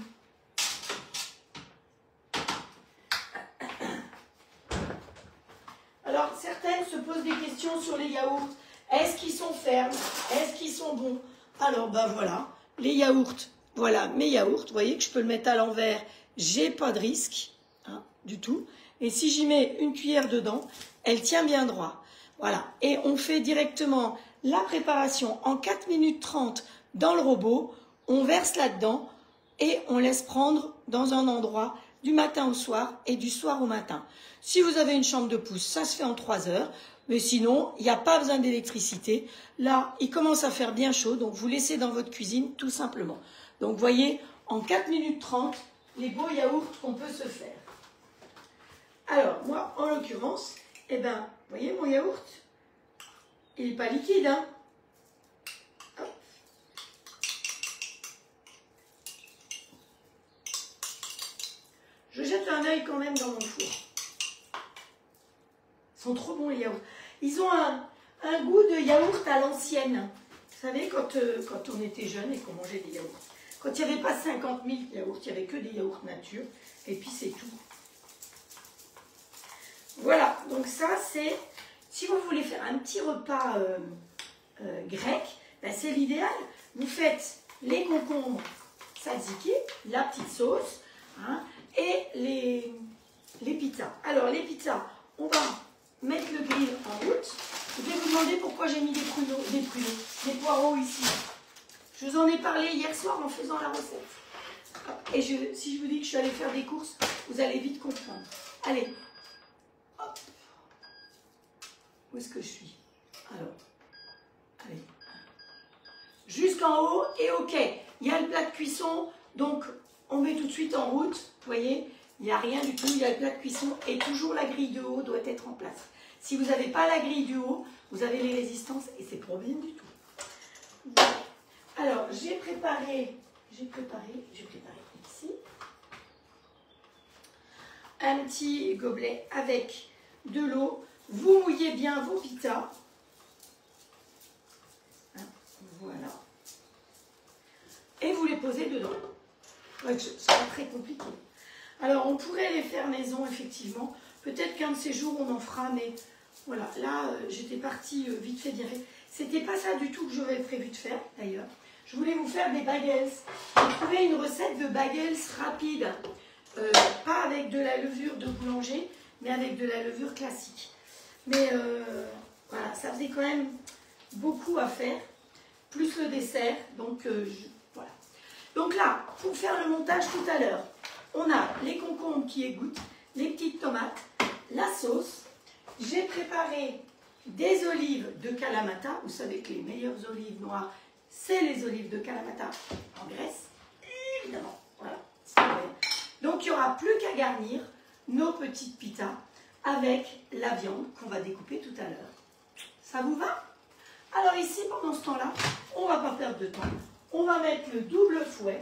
Alors, certaines se posent des questions sur les yaourts. Est-ce qu'ils sont fermes? Est-ce qu'ils sont bons? Alors, ben voilà, les yaourts. Voilà mes yaourts. Vous voyez que je peux le mettre à l'envers. J'ai pas de risque, hein, du tout. Et si j'y mets une cuillère dedans, elle tient bien droit. Voilà. Et on fait directement la préparation en 4 minutes 30 dans le robot. On verse là-dedans et on laisse prendre dans un endroit du matin au soir et du soir au matin. Si vous avez une chambre de pouce, ça se fait en 3 heures. Mais sinon, il n'y a pas besoin d'électricité. Là, il commence à faire bien chaud, donc vous laissez dans votre cuisine tout simplement. Donc, vous voyez, en 4 minutes 30, les beaux yaourts qu'on peut se faire. Alors, moi, en l'occurrence, eh ben, vous voyez mon yaourt? Il n'est pas liquide, hein? Hop. Je jette un œil quand même dans mon four. Ils sont trop bons les yaourts. Ils ont un goût de yaourt à l'ancienne. Vous savez, quand on était jeune et qu'on mangeait des yaourts. Quand il n'y avait pas 50 000 yaourts, il n'y avait que des yaourts nature. Et puis c'est tout. Voilà, donc ça c'est... Si vous voulez faire un petit repas grec, ben c'est l'idéal. Vous faites les concombres tzatziki, la petite sauce, hein, et les pizzas. Alors les pizzas, on va mettre le grill en route. Je vais vous demander pourquoi j'ai mis des poireaux ici. Je vous en ai parlé hier soir en faisant la recette. Et si je vous dis que je suis allée faire des courses, vous allez vite comprendre. Allez, hop. Où est-ce que je suis? Alors, allez. Jusqu'en haut et ok. Il y a le plat de cuisson, donc on met tout de suite en route. Vous voyez, il n'y a rien du tout, il y a le plat de cuisson et toujours la grille de haut doit être en place. Si vous n'avez pas la grille du haut, vous avez les résistances et c'est pas bien du tout. Voilà. Alors, j'ai préparé ici un petit gobelet avec de l'eau. Vous mouillez bien vos pizzas. Voilà. Et vous les posez dedans. Ouais, c'est pas très compliqué. Alors, on pourrait les faire maison, effectivement. Peut-être qu'un de ces jours, on en fera, mais voilà. Là, j'étais partie vite fait dire. C'était pas ça du tout que j'aurais prévu de faire, d'ailleurs. Je voulais vous faire des bagels. J'ai trouvé une recette de bagels rapide. Pas avec de la levure de boulanger, mais avec de la levure classique. Mais voilà, ça faisait quand même beaucoup à faire, plus le dessert, donc voilà. Donc là, pour faire le montage tout à l'heure, on a les concombres qui égouttent, les petites tomates, la sauce. J'ai préparé des olives de Kalamata. Vous savez que les meilleures olives noires, c'est les olives de Kalamata en Grèce, évidemment. Voilà. Donc il n'y aura plus qu'à garnir nos petites pitas avec la viande qu'on va découper tout à l'heure. Ça vous va? Alors ici, pendant ce temps-là, on ne va pas perdre de temps. On va mettre le double fouet.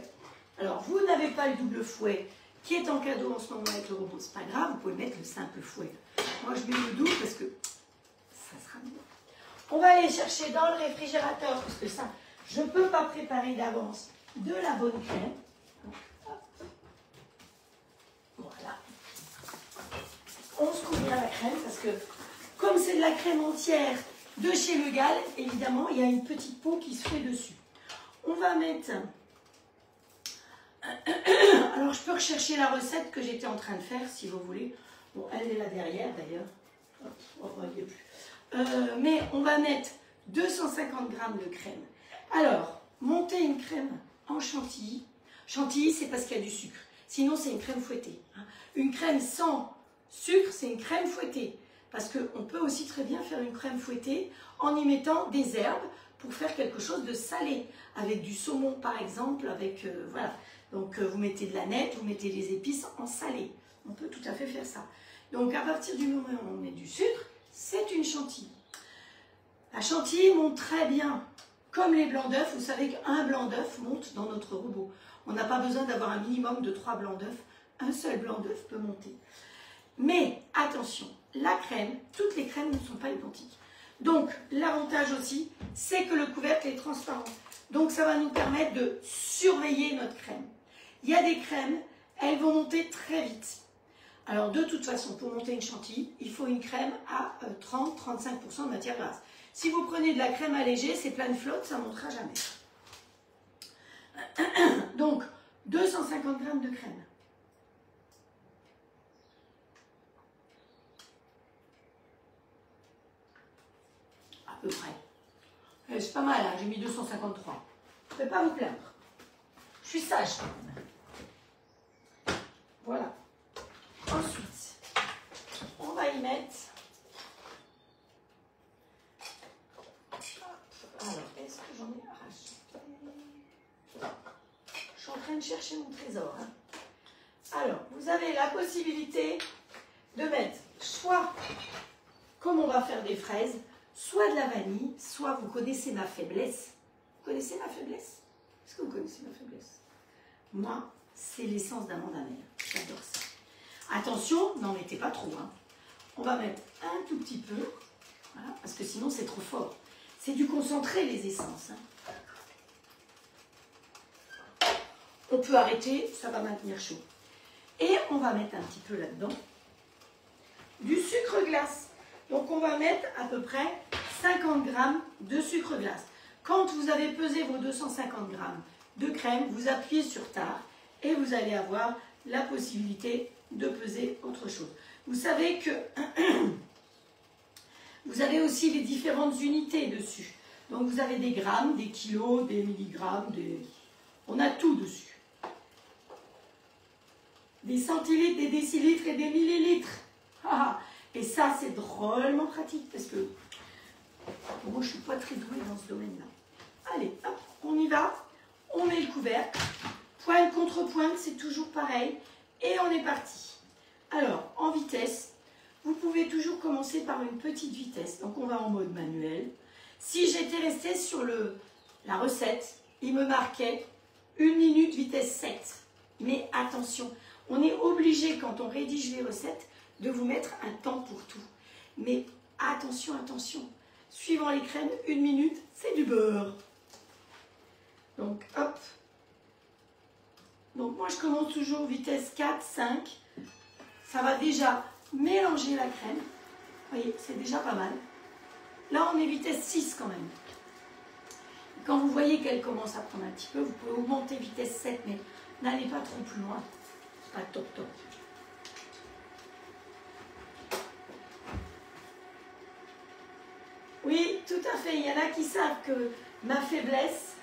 Alors, vous n'avez pas le double fouet qui est en cadeau en ce moment avec le robot, c'est pas grave, vous pouvez mettre le simple fouet. Moi, je mets le double parce que ça sera mieux. On va aller chercher dans le réfrigérateur, parce que ça, je ne peux pas préparer d'avance de la bonne crème. Voilà. On se couvre à la crème parce que, comme c'est de la crème entière de chez Le Gall, évidemment, il y a une petite peau qui se fait dessus. On va mettre... Alors, je peux rechercher la recette que j'étais en train de faire, si vous voulez. Bon, elle est là derrière, d'ailleurs. On ne voit plus. Mais on va mettre 250 g de crème. Alors, monter une crème en chantilly. Chantilly, c'est parce qu'il y a du sucre. Sinon, c'est une crème fouettée. Une crème sans sucre, c'est une crème fouettée. Parce qu'on peut aussi très bien faire une crème fouettée en y mettant des herbes pour faire quelque chose de salé. Avec du saumon, par exemple, avec... voilà. Donc, vous mettez de la nette, vous mettez des épices en salé. On peut tout à fait faire ça. Donc, à partir du moment où on met du sucre, c'est une chantilly. La chantilly monte très bien. Comme les blancs d'œufs, vous savez qu'un blanc d'œuf monte dans notre robot. On n'a pas besoin d'avoir un minimum de 3 blancs d'œufs. Un seul blanc d'œuf peut monter. Mais, attention, la crème, toutes les crèmes ne sont pas identiques. Donc, l'avantage aussi, c'est que le couvercle est transparent. Donc, ça va nous permettre de surveiller notre crème. Il y a des crèmes, elles vont monter très vite. Alors, de toute façon, pour monter une chantilly, il faut une crème à 30-35% de matière grasse. Si vous prenez de la crème allégée, c'est plein de flotte, ça ne montera jamais. Donc, 250 g de crème. À peu près. C'est pas mal, hein, j'ai mis 253. Je ne vais pas vous plaindre. Je suis sage quand même. Voilà. Ensuite, on va y mettre... Alors, est-ce que j'en ai arraché? Je suis en train de chercher mon trésor. Hein. Alors, vous avez la possibilité de mettre soit, comme on va faire des fraises, soit de la vanille, soit vous connaissez ma faiblesse. Vous connaissez ma faiblesse? Est-ce que vous connaissez ma faiblesse? Moi, c'est l'essence d'amande amère. J'adore ça. Attention, n'en mettez pas trop. Hein. On va mettre un tout petit peu, voilà, parce que sinon c'est trop fort. C'est du concentré, les essences. Hein. On peut arrêter, ça va maintenir chaud. Et on va mettre un petit peu là-dedans du sucre glace. Donc on va mettre à peu près 50 g de sucre glace. Quand vous avez pesé vos 250 g de crème, vous appuyez sur tard et vous allez avoir la possibilité de peser autre chose. Vous savez que vous avez aussi les différentes unités dessus. Donc vous avez des grammes, des kilos, des milligrammes, on a tout dessus. Des centilitres, des décilitres et des millilitres. Et ça, c'est drôlement pratique parce que moi, je ne suis pas très douée dans ce domaine-là. Allez, hop, on y va. On met le couvercle. Pointe contre pointe, c'est toujours pareil. Et on est parti. Alors, en vitesse, vous pouvez toujours commencer par une petite vitesse. Donc, on va en mode manuel. Si j'étais restée sur la recette, il me marquait 1 minute vitesse 7. Mais attention, on est obligé, quand on rédige les recettes, de vous mettre un temps pour tout. Mais attention, attention. Suivant les crèmes, 1 minute, c'est du beurre. Donc, hop. Donc, moi, je commence toujours vitesse 4, 5. Ça va déjà mélanger la crème. Vous voyez, c'est déjà pas mal. Là, on est vitesse 6 quand même. Quand vous voyez qu'elle commence à prendre un petit peu, vous pouvez augmenter vitesse 7, mais n'allez pas trop plus loin. C'est pas top top. tout à fait. Il y en a qui savent que ma faiblesse,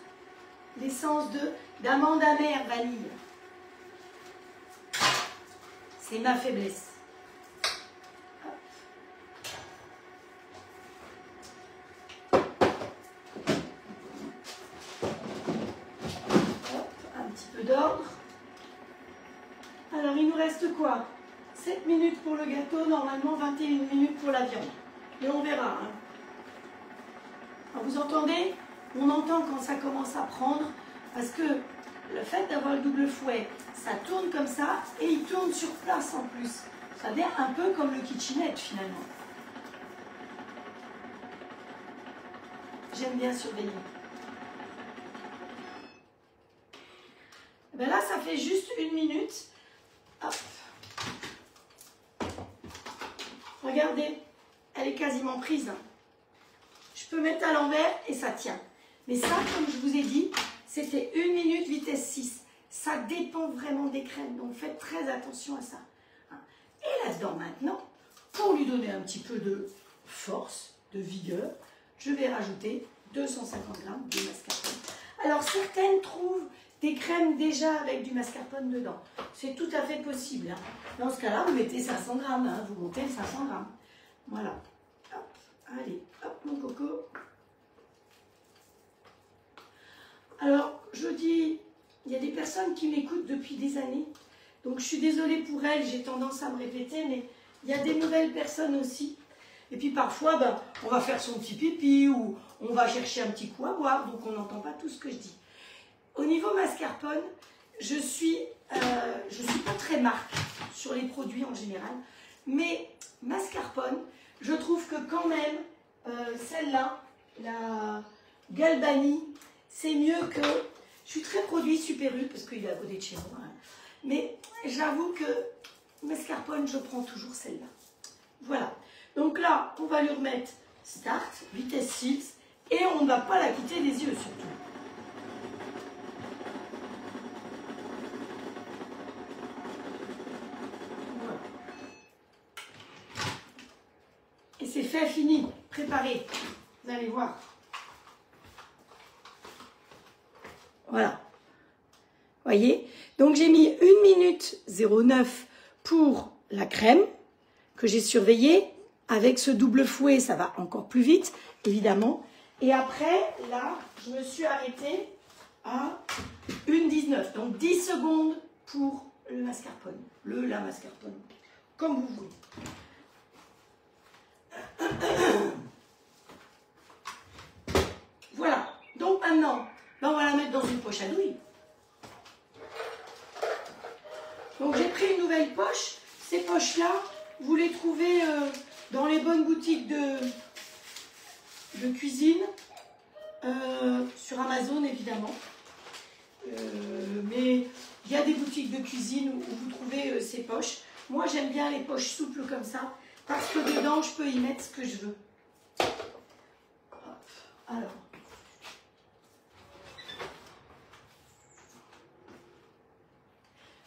l'essence d'amande amère vanille, c'est ma faiblesse. D'ordre. Alors il nous reste quoi? 7 minutes pour le gâteau, normalement 21 minutes pour la viande. Mais on verra. Hein. Alors, vous entendez? On entend quand ça commence à prendre, parce que le fait d'avoir le double fouet, ça tourne comme ça et il tourne sur place en plus. Ça devient un peu comme le kitchenette finalement. J'aime bien surveiller. Ben là, ça fait juste 1 minute. Hop. Regardez, elle est quasiment prise. Je peux mettre à l'envers et ça tient. Mais ça, comme je vous ai dit, c'était 1 minute vitesse 6. Ça dépend vraiment des crèmes, donc faites très attention à ça. Et là-dedans maintenant, pour lui donner un petit peu de force, de vigueur, je vais rajouter 250 g de mascarpone. Alors certaines trouvent des crèmes déjà avec du mascarpone dedans. C'est tout à fait possible. Hein. Dans ce cas-là, vous mettez 500 g, hein, vous montez 500 g. Voilà. Hop. Allez, hop, mon coco. Alors, je dis, il y a des personnes qui m'écoutent depuis des années. Donc, je suis désolée pour elles, j'ai tendance à me répéter, mais il y a des nouvelles personnes aussi. Et puis, parfois, ben, on va faire son petit pipi ou on va chercher un petit coup à boire, donc on n'entend pas tout ce que je dis. Au niveau mascarpone, je suis pas très marque sur les produits en général, mais mascarpone, je trouve que quand même, celle-là, la Galbani, c'est mieux que... Je suis très produit Super U parce qu'il est à côté de chez moi, hein, mais j'avoue que mascarpone, je prends toujours celle-là. Voilà. Donc là, on va lui remettre Start, vitesse 6, et on ne va pas la quitter des yeux surtout. Et c'est fait, fini, préparé. Vous allez voir. Voilà. Voyez? Donc j'ai mis 1 minute 09 pour la crème que j'ai surveillée. Avec ce double fouet, ça va encore plus vite, évidemment. Et après, là, je me suis arrêtée à 1,19. Donc 10 secondes pour le mascarpone. La mascarpone. Comme vous voulez. Voilà, donc maintenant, là on va la mettre dans une poche à douille. Donc j'ai pris une nouvelle poche. Ces poches-là, vous les trouvez dans les bonnes boutiques de cuisine, sur Amazon évidemment. Mais il y a des boutiques de cuisine où vous trouvez ces poches. Moi j'aime bien les poches souples comme ça, parce que dedans je peux y mettre ce que je veux. Alors,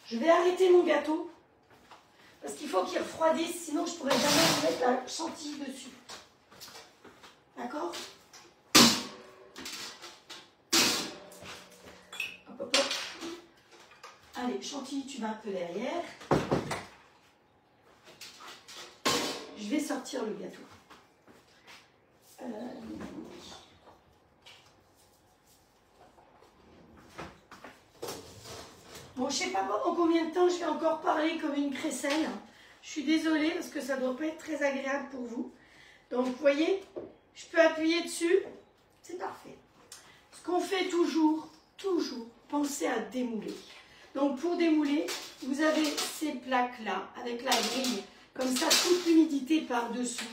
je vais arrêter mon gâteau parce qu'il faut qu'il refroidisse, sinon je ne pourrais jamais mettre la chantilly dessus. D'accord? Hop, hop, hop. Allez, chantilly, tu vas un peu derrière. Je vais sortir le gâteau. Bon, je ne sais pas en combien de temps je vais encore parler comme une crécelle. Je suis désolée parce que ça ne doit pas être très agréable pour vous. Donc, vous voyez, je peux appuyer dessus. C'est parfait. Ce qu'on fait toujours, pensez à démouler. Donc, pour démouler, vous avez ces plaques-là avec la grille. Comme ça, toute l'humidité par-dessous.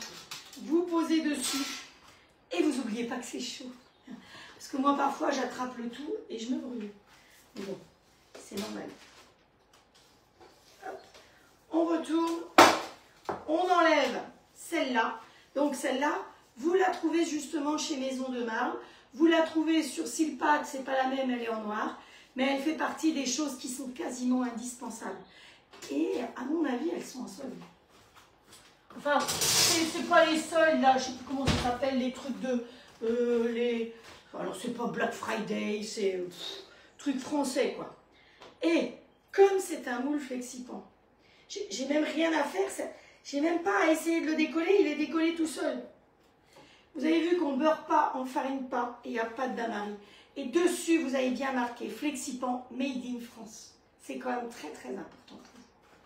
Vous posez dessus et vous n'oubliez pas que c'est chaud. Parce que moi, parfois, j'attrape le tout et je me brûle. Mais bon, c'est normal. Hop. On retourne. On enlève celle-là. Donc, celle-là, vous la trouvez justement chez Maison de Marle. Vous la trouvez sur Silpac, c'est pas la même, elle est en noir. Mais elle fait partie des choses qui sont quasiment indispensables. Et à mon avis, elles sont en solde. Enfin, c'est pas les seuls, là, je sais plus comment ça s'appelle, les trucs de... alors, c'est pas Black Friday, c'est truc français, quoi. Et comme c'est un moule Flexipant, j'ai même rien à faire, j'ai même pas à essayer de le décoller, il est décollé tout seul. Vous avez vu qu'on ne beurre pas, on ne farine pas, et il n'y a pas de bain-marie. Et dessus, vous avez bien marqué Flexipant Made in France. C'est quand même très très important pour vous.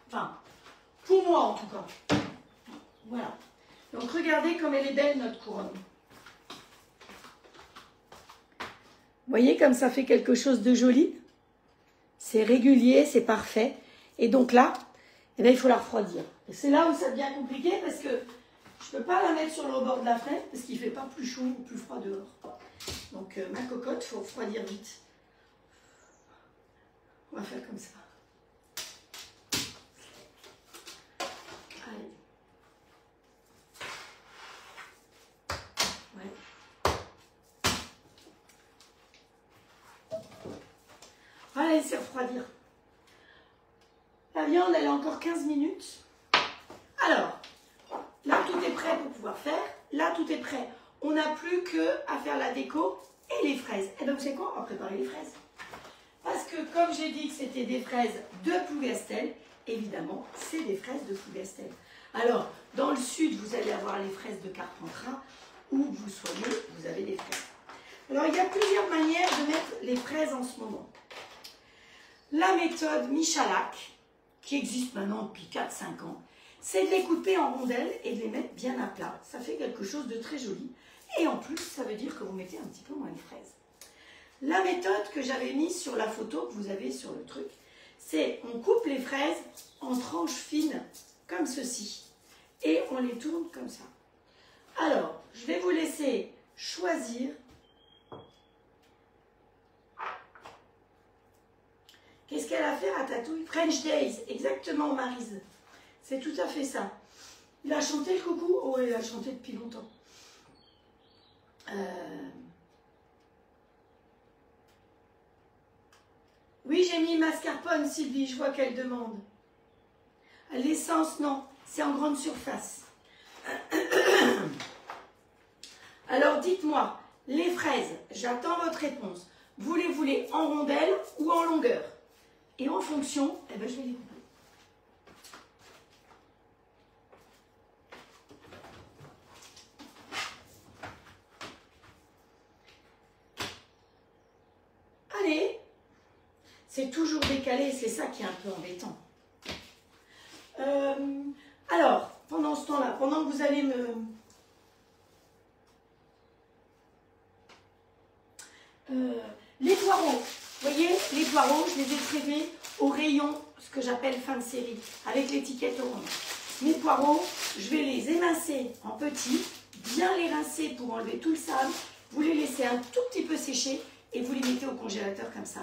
Enfin, pour moi en tout cas. Voilà. Donc regardez comme elle est belle notre couronne. Vous voyez comme ça fait quelque chose de joli. C'est régulier, c'est parfait. Et donc là, eh bien, il faut la refroidir. Et c'est là où ça devient compliqué parce que je ne peux pas la mettre sur le rebord de la fenêtre parce qu'il ne fait pas plus chaud ou plus froid dehors. Donc ma cocotte, il faut refroidir vite. On va faire comme ça. Allez. Ouais. On va la laisser refroidir. La viande, elle a encore 15 minutes. Alors, là, tout est prêt pour pouvoir faire. Là, tout est prêt. On n'a plus qu'à faire la déco et les fraises. Et donc, c'est quoi? On va préparer les fraises. Parce que, comme j'ai dit que c'était des fraises de Plougastel, évidemment, c'est des fraises de Plougastel. Alors, dans le sud, vous allez avoir les fraises de Carpentras. Où vous soyez, vous avez des fraises. Alors, il y a plusieurs manières de mettre les fraises en ce moment. La méthode Michalak, qui existe maintenant depuis 4-5 ans, c'est de les couper en rondelles et de les mettre bien à plat. Ça fait quelque chose de très joli. Et en plus, ça veut dire que vous mettez un petit peu moins de fraises. La méthode que j'avais mise sur la photo que vous avez sur le truc, c'est on coupe les fraises en tranches fines, comme ceci. Et on les tourne comme ça. Alors, je vais vous laisser choisir. Qu'est-ce qu'elle a fait à Tatouille? French Days, exactement Maryse. C'est tout à fait ça. Il a chanté le coucou? Oh, il a chanté depuis longtemps. Oui, j'ai mis mascarpone, Sylvie, je vois qu'elle demande. L'essence, non, c'est en grande surface. Alors, dites-moi, les fraises, j'attends votre réponse. Vous les voulez en rondelles ou en longueur? Et en fonction, eh ben, je vais les couper. Allez, c'est toujours décalé, c'est ça qui est un peu embêtant. Alors, pendant ce temps-là, pendant que vous allez me... les poireaux, vous voyez, les poireaux, je les ai traités au rayon, ce que j'appelle fin de série, avec l'étiquette orange. Mes poireaux, je vais les émincer en petits, bien les rincer pour enlever tout le sable, vous les laissez un tout petit peu sécher et vous les mettez au congélateur comme ça.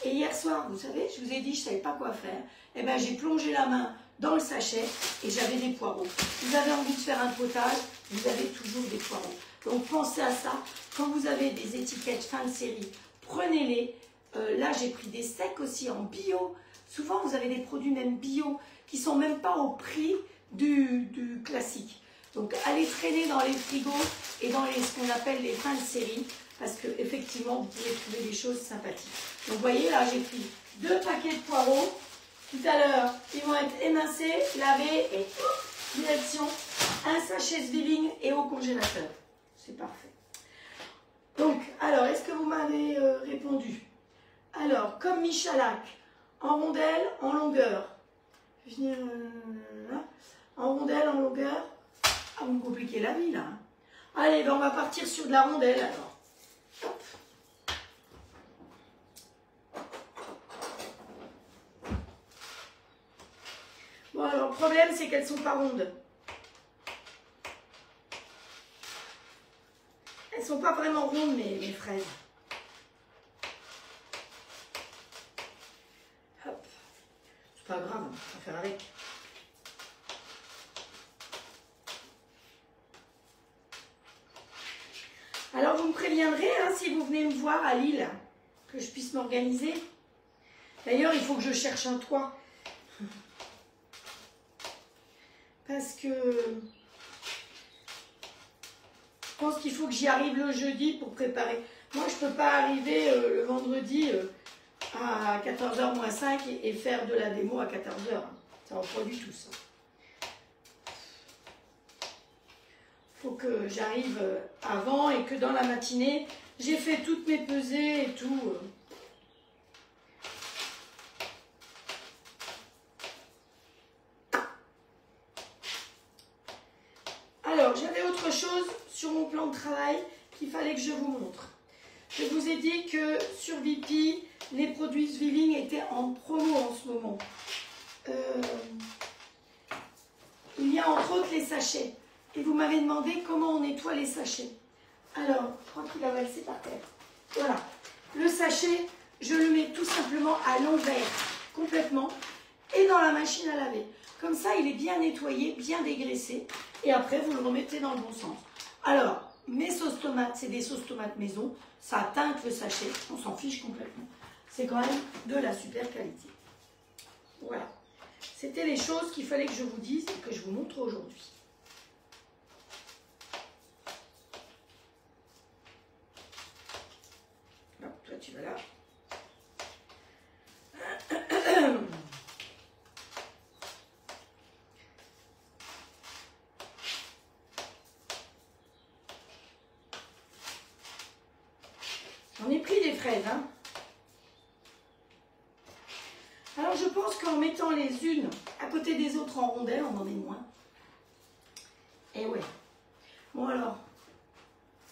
Et hier soir, vous savez, je vous ai dit, je ne savais pas quoi faire. Eh bien, j'ai plongé la main dans le sachet et j'avais des poireaux. Vous avez envie de faire un potage, vous avez toujours des poireaux. Donc, pensez à ça. Quand vous avez des étiquettes fin de série, prenez-les. Là, j'ai pris des steaks aussi en bio. Souvent, vous avez des produits même bio qui ne sont même pas au prix du classique. Donc, allez traîner dans les frigos et dans ce qu'on appelle les fins de série parce qu'effectivement, vous pouvez trouver des choses sympathiques. Donc, vous voyez, là, j'ai pris 2 paquets de poireaux. Tout à l'heure, ils vont être émincés, lavés et direction un sachet Zwilling et au congélateur. C'est parfait. Donc, alors, est-ce que vous m'avez répondu? Alors, comme Michalak, en rondelle, en longueur. Je vais venir là. En rondelle, en longueur. Ah, vous me compliquez la vie, là. Allez, ben, on va partir sur de la rondelle, alors. Hop. Bon, alors, le problème, c'est qu'elles ne sont pas rondes. Elles ne sont pas vraiment rondes, mes fraises. Hop. C'est pas grave, on va faire avec. Alors, vous me préviendrez, hein, si vous venez me voir à Lille, que je puisse m'organiser. D'ailleurs, il faut que je cherche un toit. parce que je pense qu'il faut que j'y arrive le jeudi pour préparer. Moi, je ne peux pas arriver le vendredi à 14h moins 5 et faire de la démo à 14h. Ça ne va pas du tout, ça. Il faut que j'arrive avant et que dans la matinée, j'ai fait toutes mes pesées et tout. Alors, j'avais autre chose sur mon plan de travail qu'il fallait que je vous montre. Je vous ai dit que sur VP, les produits Zwilling étaient en promo en ce moment. Il y a entre autres les sachets. Et vous m'avez demandé comment on nettoie les sachets. Alors, je crois qu'il a valsé par terre. Voilà. Le sachet, je le mets tout simplement à l'envers, complètement, et dans la machine à laver. Comme ça, il est bien nettoyé, bien dégraissé. Et après, vous le remettez dans le bon sens. Alors, mes sauces tomates, c'est des sauces tomates maison. Ça teinte le sachet. On s'en fiche complètement. C'est quand même de la super qualité. Voilà. C'était les choses qu'il fallait que je vous dise et que je vous montre aujourd'hui. Non, toi, tu vas là. J'en ai pris des fraises, hein. Alors, je pense qu'en mettant les unes à côté des autres en rondelles, on en est moins. Et ouais. Bon, alors,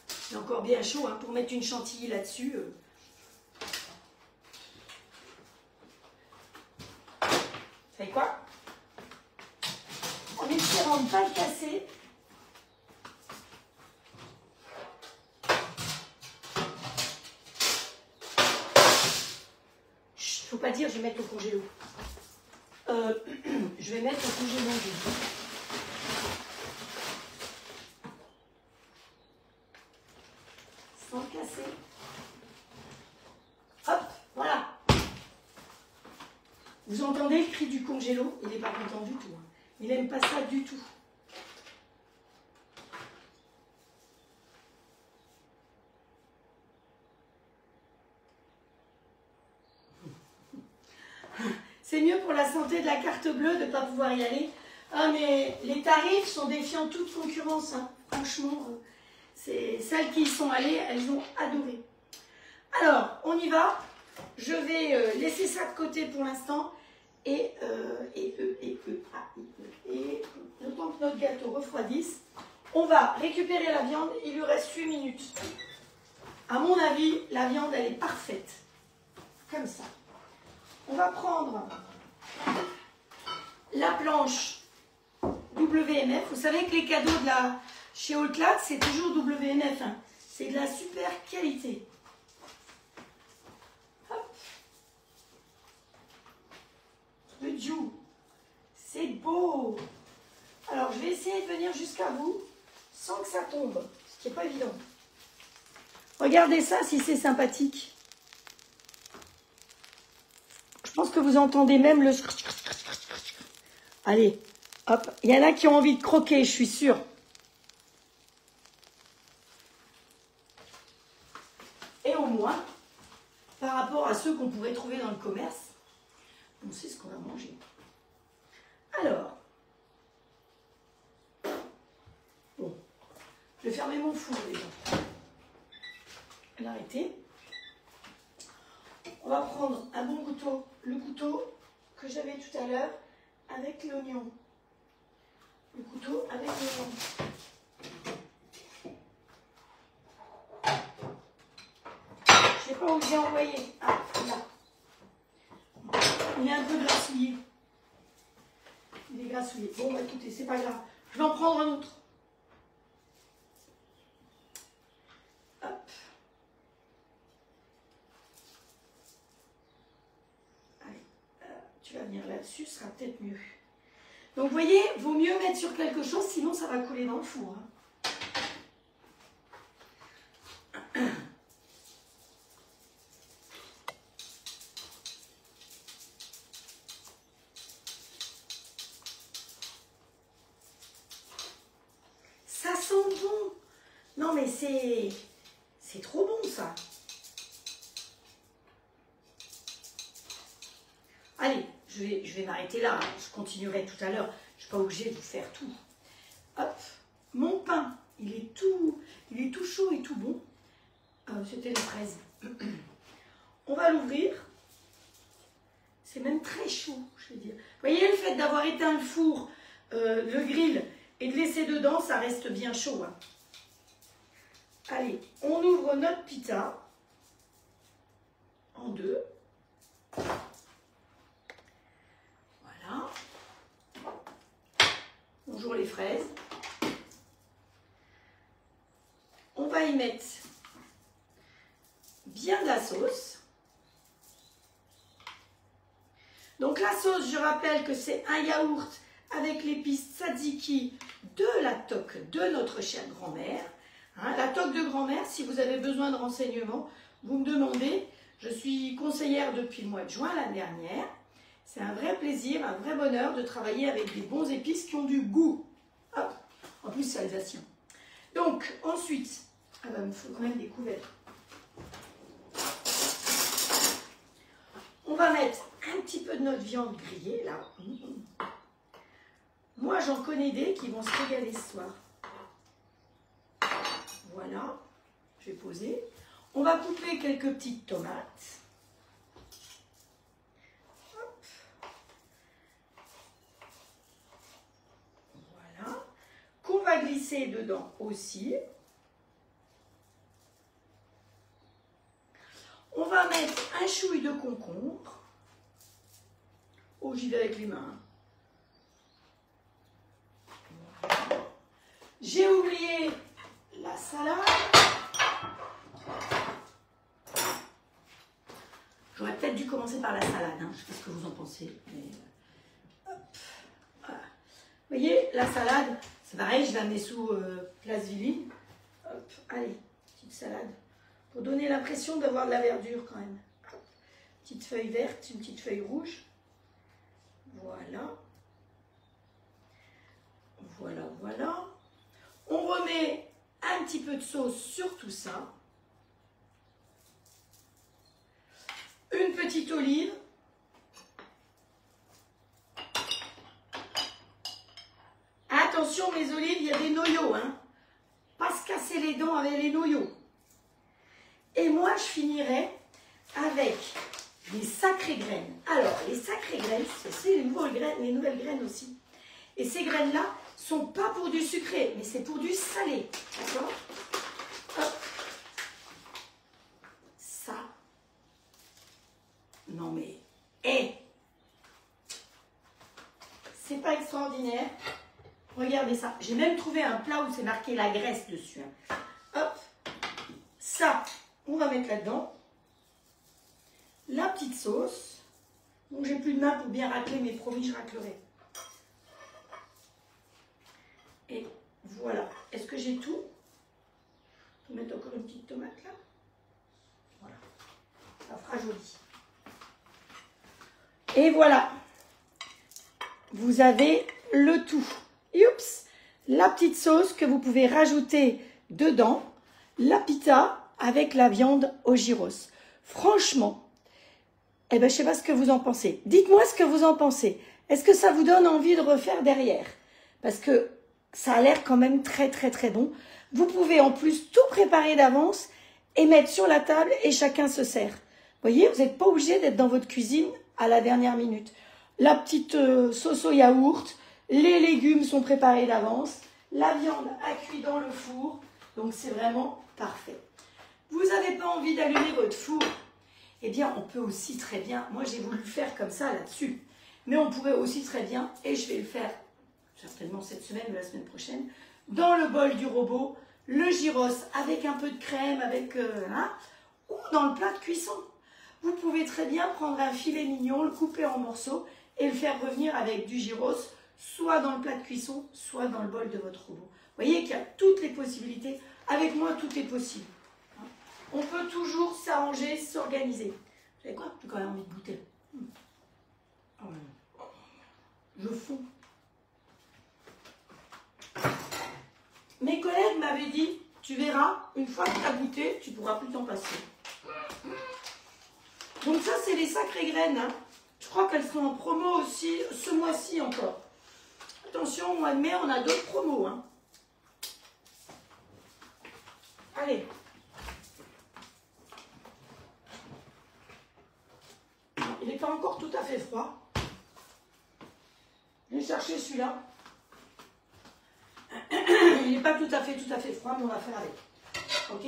c'est encore bien chaud, hein, pour mettre une chantilly là-dessus. Vous savez quoi? En espérant ne pas le casser. Faut pas dire, je vais mettre au congélo. Je vais mettre au congélo. Sans le casser. Hop, voilà. Vous entendez le cri du congélo? Il n'est pas content du tout. Hein. Il n'aime pas ça du tout. C'est mieux pour la santé de la carte bleue de ne pas pouvoir y aller. Ah, mais les tarifs sont défiant toute concurrence. Hein. Franchement, c'est celles qui y sont allées, elles ont adoré. Alors, on y va. Je vais laisser ça de côté pour l'instant. Et le temps que notre gâteau refroidisse, on va récupérer la viande. Il lui reste 8 minutes. À mon avis, la viande, elle est parfaite. Comme ça. On va prendre la planche WMF. Vous savez que les cadeaux de chez All-Clad, c'est toujours WMF. Hein. C'est de la super qualité. Hop. Le Dieu. C'est beau. Alors, je vais essayer de venir jusqu'à vous sans que ça tombe. Ce qui n'est pas évident. Regardez ça si c'est sympathique. Je pense que vous entendez même le... Allez, hop. Il y en a qui ont envie de croquer, je suis sûre. Et au moins, par rapport à ceux qu'on pourrait trouver dans le commerce, on sait ce qu'on va manger. Alors, bon, je vais fermer mon four déjà. L'arrêter. On va prendre un bon couteau, le couteau que j'avais tout à l'heure avec l'oignon. Le couteau avec l'oignon. Je ne sais pas où j'ai envoyé. Ah, là. Il est un peu grassouillé. Il est grassouillé. Bon, bah, écoutez, c'est pas grave. Je vais en prendre un autre. Hop. Tu vas venir là-dessus, ce sera peut-être mieux. Donc, vous voyez, vaut mieux mettre sur quelque chose, sinon ça va couler dans le four. Hein. c'est trop bon ça. Allez, je vais m'arrêter là. Je continuerai tout à l'heure. Je ne suis pas obligée de vous faire tout. Hop, mon pain, il est tout chaud et tout bon. C'était les fraises. On va l'ouvrir. C'est même très chaud, je vais dire. Vous voyez, le fait d'avoir éteint le four, le grill, et de laisser dedans, ça reste bien chaud. Hein. Allez, on ouvre notre pita en deux. Voilà. Bonjour les fraises. On va y mettre bien de la sauce. Donc la sauce, je rappelle que c'est un yaourt avec l'épice tzatziki de la toque de notre chère grand-mère. Hein, la toque de grand-mère, si vous avez besoin de renseignements, vous me demandez. Je suis conseillère depuis le mois de juin l'année dernière. C'est un vrai plaisir, un vrai bonheur de travailler avec des bons épices qui ont du goût. Hop. En plus, c'est alsacien. Donc, ensuite, il me faut quand même des couverts. On va mettre un petit peu de notre viande grillée, là. Moi, j'en connais des qui vont se régaler ce soir. Voilà. Je vais poser. On va couper quelques petites tomates. Hop. Voilà. Qu'on va glisser dedans aussi. On va mettre un chouille de concombre. Oh, j'y vais avec les mains. Voilà. J'ai oublié la salade. J'aurais peut-être dû commencer par la salade. Hein. Je sais pas ce que vous en pensez. Mais, hop. Voilà. Vous voyez, la salade, c'est pareil, je la mets sous Place Villine. Hop, allez, petite salade. Pour donner l'impression d'avoir de la verdure quand même. Hop. Petite feuille verte, une petite feuille rouge. Voilà. Voilà, voilà. On remet un petit peu de sauce sur tout ça. Une petite olive. Attention, mes olives, il y a des noyaux. Hein. Pas se casser les dents avec les noyaux. Et moi, je finirai avec les sacrées graines. Alors, les sacrées graines, c'est les nouvelles graines aussi. Et ces graines-là ne sont pas pour du sucré, mais c'est pour du salé. D'accord? Hop. Ça. Non mais, c'est pas extraordinaire. Regardez ça. J'ai même trouvé un plat où c'est marqué la graisse dessus. Hein. Hop. Ça, on va mettre là-dedans. La petite sauce. Donc j'ai plus de main pour bien racler, mais promis, je raclerai. Et voilà. Est-ce que j'ai tout? Je vais mettre encore une petite tomate là. Voilà. Ça fera joli. Et voilà. Vous avez le tout. Oups. La petite sauce que vous pouvez rajouter dedans. La pita avec la viande au gyros. Franchement, je ne sais pas ce que vous en pensez. Dites-moi ce que vous en pensez. Est-ce que ça vous donne envie de refaire derrière? Parce que ça a l'air quand même très très très bon. Vous pouvez en plus tout préparer d'avance et mettre sur la table et chacun se sert. Vous voyez, vous n'êtes pas obligé d'être dans votre cuisine à la dernière minute. La petite sauce au yaourt, les légumes sont préparés d'avance, la viande a cuit dans le four, donc c'est vraiment parfait. Vous n'avez pas envie d'allumer votre four? Eh bien, on peut aussi très bien, moi j'ai voulu le faire comme ça là-dessus, mais on pourrait aussi très bien, et je vais le faire certainement cette semaine ou la semaine prochaine, dans le bol du robot, le gyros avec un peu de crème, avec ou dans le plat de cuisson. Vous pouvez très bien prendre un filet mignon, le couper en morceaux et le faire revenir avec du gyros, soit dans le plat de cuisson, soit dans le bol de votre robot. Vous voyez qu'il y a toutes les possibilités. Avec moi, tout est possible. On peut toujours s'arranger, s'organiser. Vous savez quoi? J'ai quand même envie de goûter. Je fonds. Mes collègues m'avaient dit, Tu verras, une fois que tu as goûté, tu pourras plus t'en passer. Donc ça, c'est les sacrées graines. Hein. Je crois qu'elles sont en promo aussi, ce mois-ci encore. Attention, au mois de mai, on a d'autres promos. Hein. Allez. Il n'est pas encore tout à fait froid. Je vais chercher celui-là. Il n'est pas tout à fait froid, mais on va faire avec. Ok?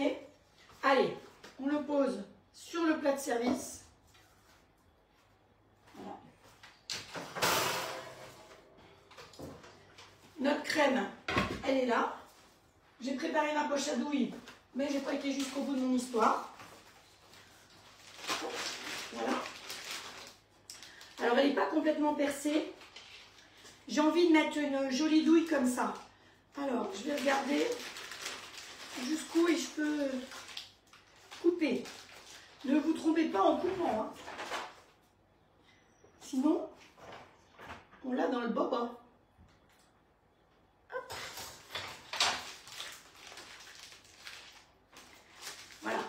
Allez, on le pose sur le plat de service. Voilà. Notre crème, elle est là. J'ai préparé ma poche à douille, mais je n'ai pas été jusqu'au bout de mon histoire. Voilà. Alors, elle n'est pas complètement percée. J'ai envie de mettre une jolie douille comme ça. Alors, je vais regarder jusqu'où je peux couper. Ne vous trompez pas en coupant. Hein. Sinon, on l'a dans le boba. Hop. Voilà.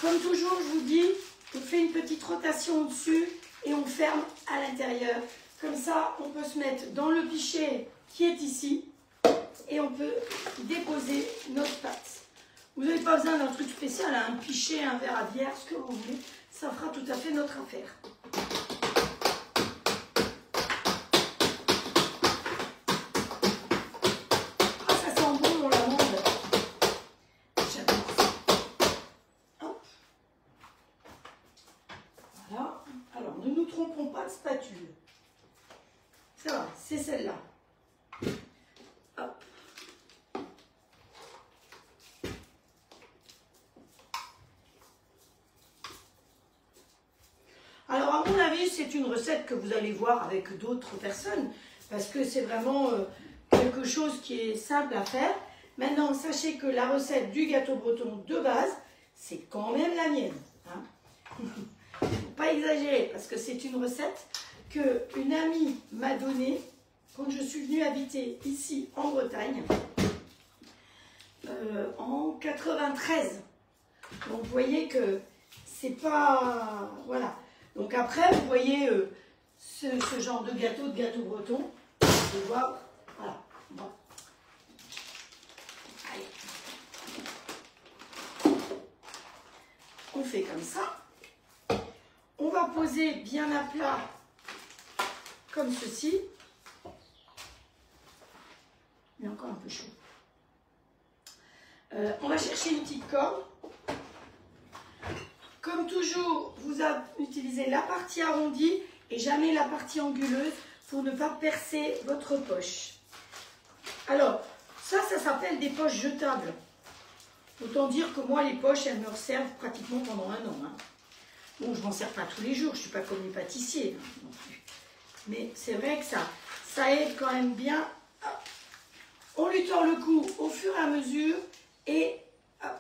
Comme toujours, je vous dis, on fait une petite rotation au-dessus et on ferme à l'intérieur. Comme ça, on peut se mettre dans le pichet qui est ici et on peut déposer notre pâte. Vous n'avez pas besoin d'un truc spécial, hein, un pichet, un verre à bière, ce que vous voulez. Ça fera tout à fait notre affaire. Ah, ça sent bon, l'amande. J'adore ça. Hop. Voilà. Alors, ne nous trompons pas de spatule. Ça va, c'est celle-là. Hop. Alors, à mon avis, c'est une recette que vous allez voir avec d'autres personnes, parce que c'est vraiment quelque chose qui est simple à faire. Maintenant, sachez que la recette du gâteau breton de base, c'est quand même la mienne. Hein. Faut pas exagérer, parce que c'est une recette qu'une amie m'a donnée quand je suis venue habiter ici en Bretagne en 93. Donc vous voyez que c'est pas... Voilà. Donc après, vous voyez ce genre de gâteau breton. Vous voir. Voilà. Bon. Allez. On fait comme ça. On va poser bien à plat comme ceci. Il est encore un peu chaud. On va chercher une petite corde. Comme toujours, vous utilisez la partie arrondie et jamais la partie anguleuse pour ne pas percer votre poche. Alors, ça s'appelle des poches jetables. Autant dire que moi, les poches, elles me servent pratiquement pendant un an. Hein. Bon, je ne m'en sers pas tous les jours, je ne suis pas comme les pâtissiers hein, non plus. Mais c'est vrai que ça aide quand même bien. On lui tord le cou au fur et à mesure et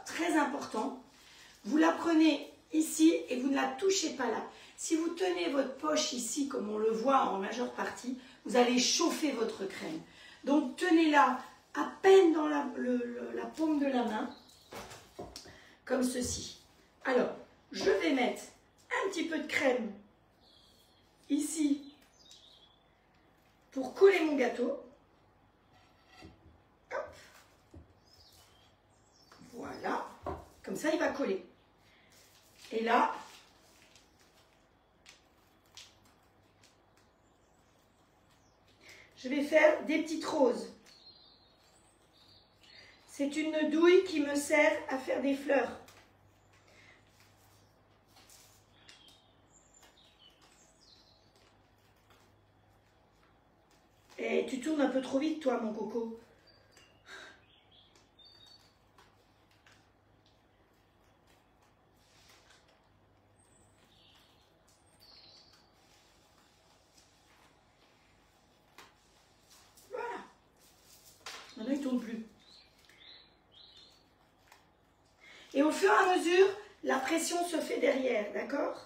très important, vous la prenez ici et vous ne la touchez pas là. Si vous tenez votre poche ici, comme on le voit en majeure partie, vous allez chauffer votre crème. Donc tenez-la à peine dans la paume de la main, comme ceci. Alors, je vais mettre un petit peu de crème ici pour coller mon gâteau. Hop. Voilà, comme ça il va coller. Et là, je vais faire des petites roses. C'est une douille qui me sert à faire des fleurs. Et tu tournes un peu trop vite, toi, mon coco. Voilà. Maintenant, il ne tourne plus. Et au fur et à mesure, la pression se fait derrière, d'accord?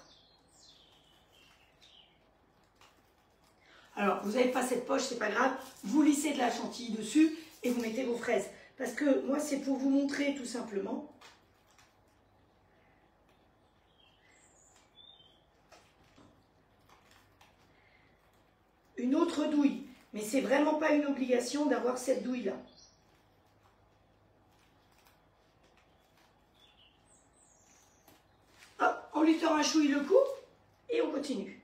Alors, vous n'avez pas cette poche, c'est pas grave. Vous lissez de la chantilly dessus et vous mettez vos fraises. Parce que moi, c'est pour vous montrer tout simplement. Une autre douille. Mais c'est vraiment pas une obligation d'avoir cette douille-là. Hop, on lui tord un chouille le cou et on continue.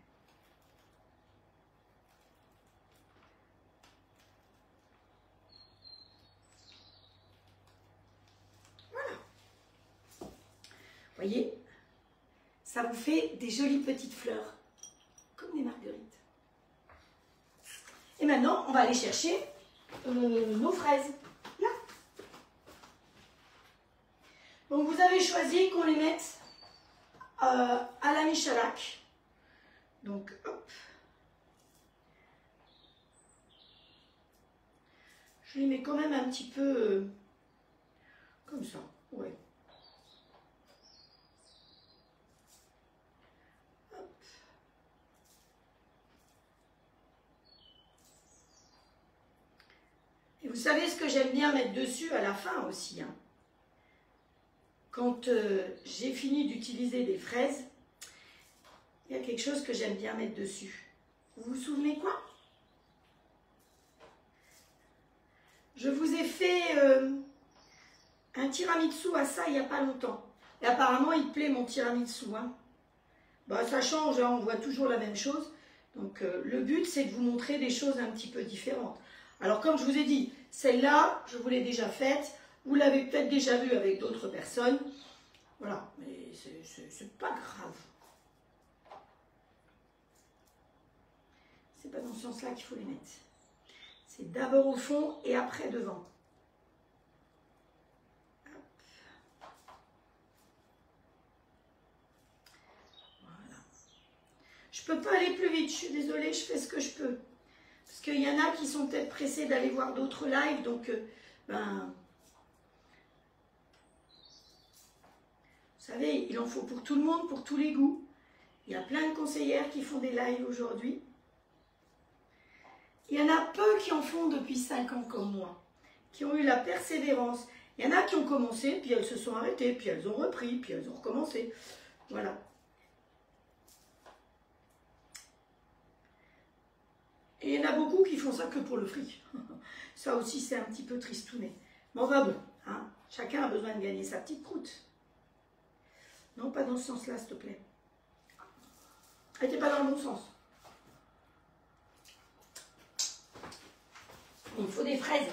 Voilà. Vous voyez, ça vous fait des jolies petites fleurs, comme des marguerites. Et maintenant, on va aller chercher nos fraises. Là. Donc, vous avez choisi qu'on les mette à la Michalak. Donc, hop. Je les mets quand même un petit peu comme ça. Ouais. Hop. Et vous savez ce que j'aime bien mettre dessus à la fin aussi, hein. Quand j'ai fini d'utiliser des fraises, il y a quelque chose que j'aime bien mettre dessus. Vous vous souvenez quoi? Je vous ai fait un tiramisu à ça il n'y a pas longtemps. Et apparemment, il plaît mon tiramisu, hein. Bah, ça change, hein, on voit toujours la même chose. Donc, le but, c'est de vous montrer des choses un petit peu différentes. Alors, comme je vous ai dit, celle-là, je vous l'ai déjà faite. Vous l'avez peut-être déjà vue avec d'autres personnes. Voilà, mais c'est pas grave. C'est pas dans ce sens-là qu'il faut les mettre. C'est d'abord au fond et après devant. Voilà. Je peux pas aller plus vite, je suis désolée, je fais ce que je peux. Parce qu'il y en a qui sont peut-être pressés d'aller voir d'autres lives, donc ben... Vous savez, il en faut pour tout le monde, pour tous les goûts. Il y a plein de conseillères qui font des lives aujourd'hui. Il y en a peu qui en font depuis 5 ans comme moi, qui ont eu la persévérance. Il y en a qui ont commencé, puis elles se sont arrêtées, puis elles ont repris, puis elles ont recommencé. Voilà. Et il y en a beaucoup qui font ça que pour le fric. Ça aussi, c'est un petit peu tristounet. Mais enfin bon, hein, chacun a besoin de gagner sa petite croûte. Non, pas dans ce sens-là, s'il te plaît. Elle n'était pas dans le bon sens. Il faut des fraises.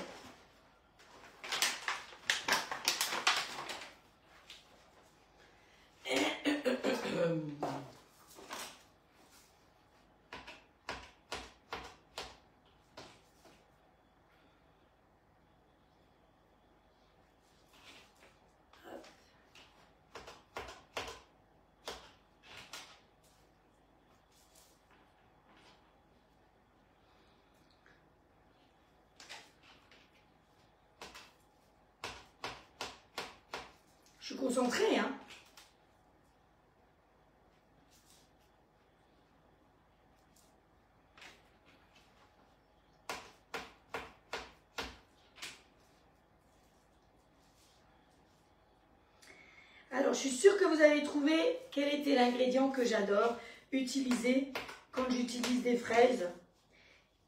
Je suis concentrée, hein. Alors, je suis sûre que vous avez trouvé quel était l'ingrédient que j'adore utiliser quand j'utilise des fraises.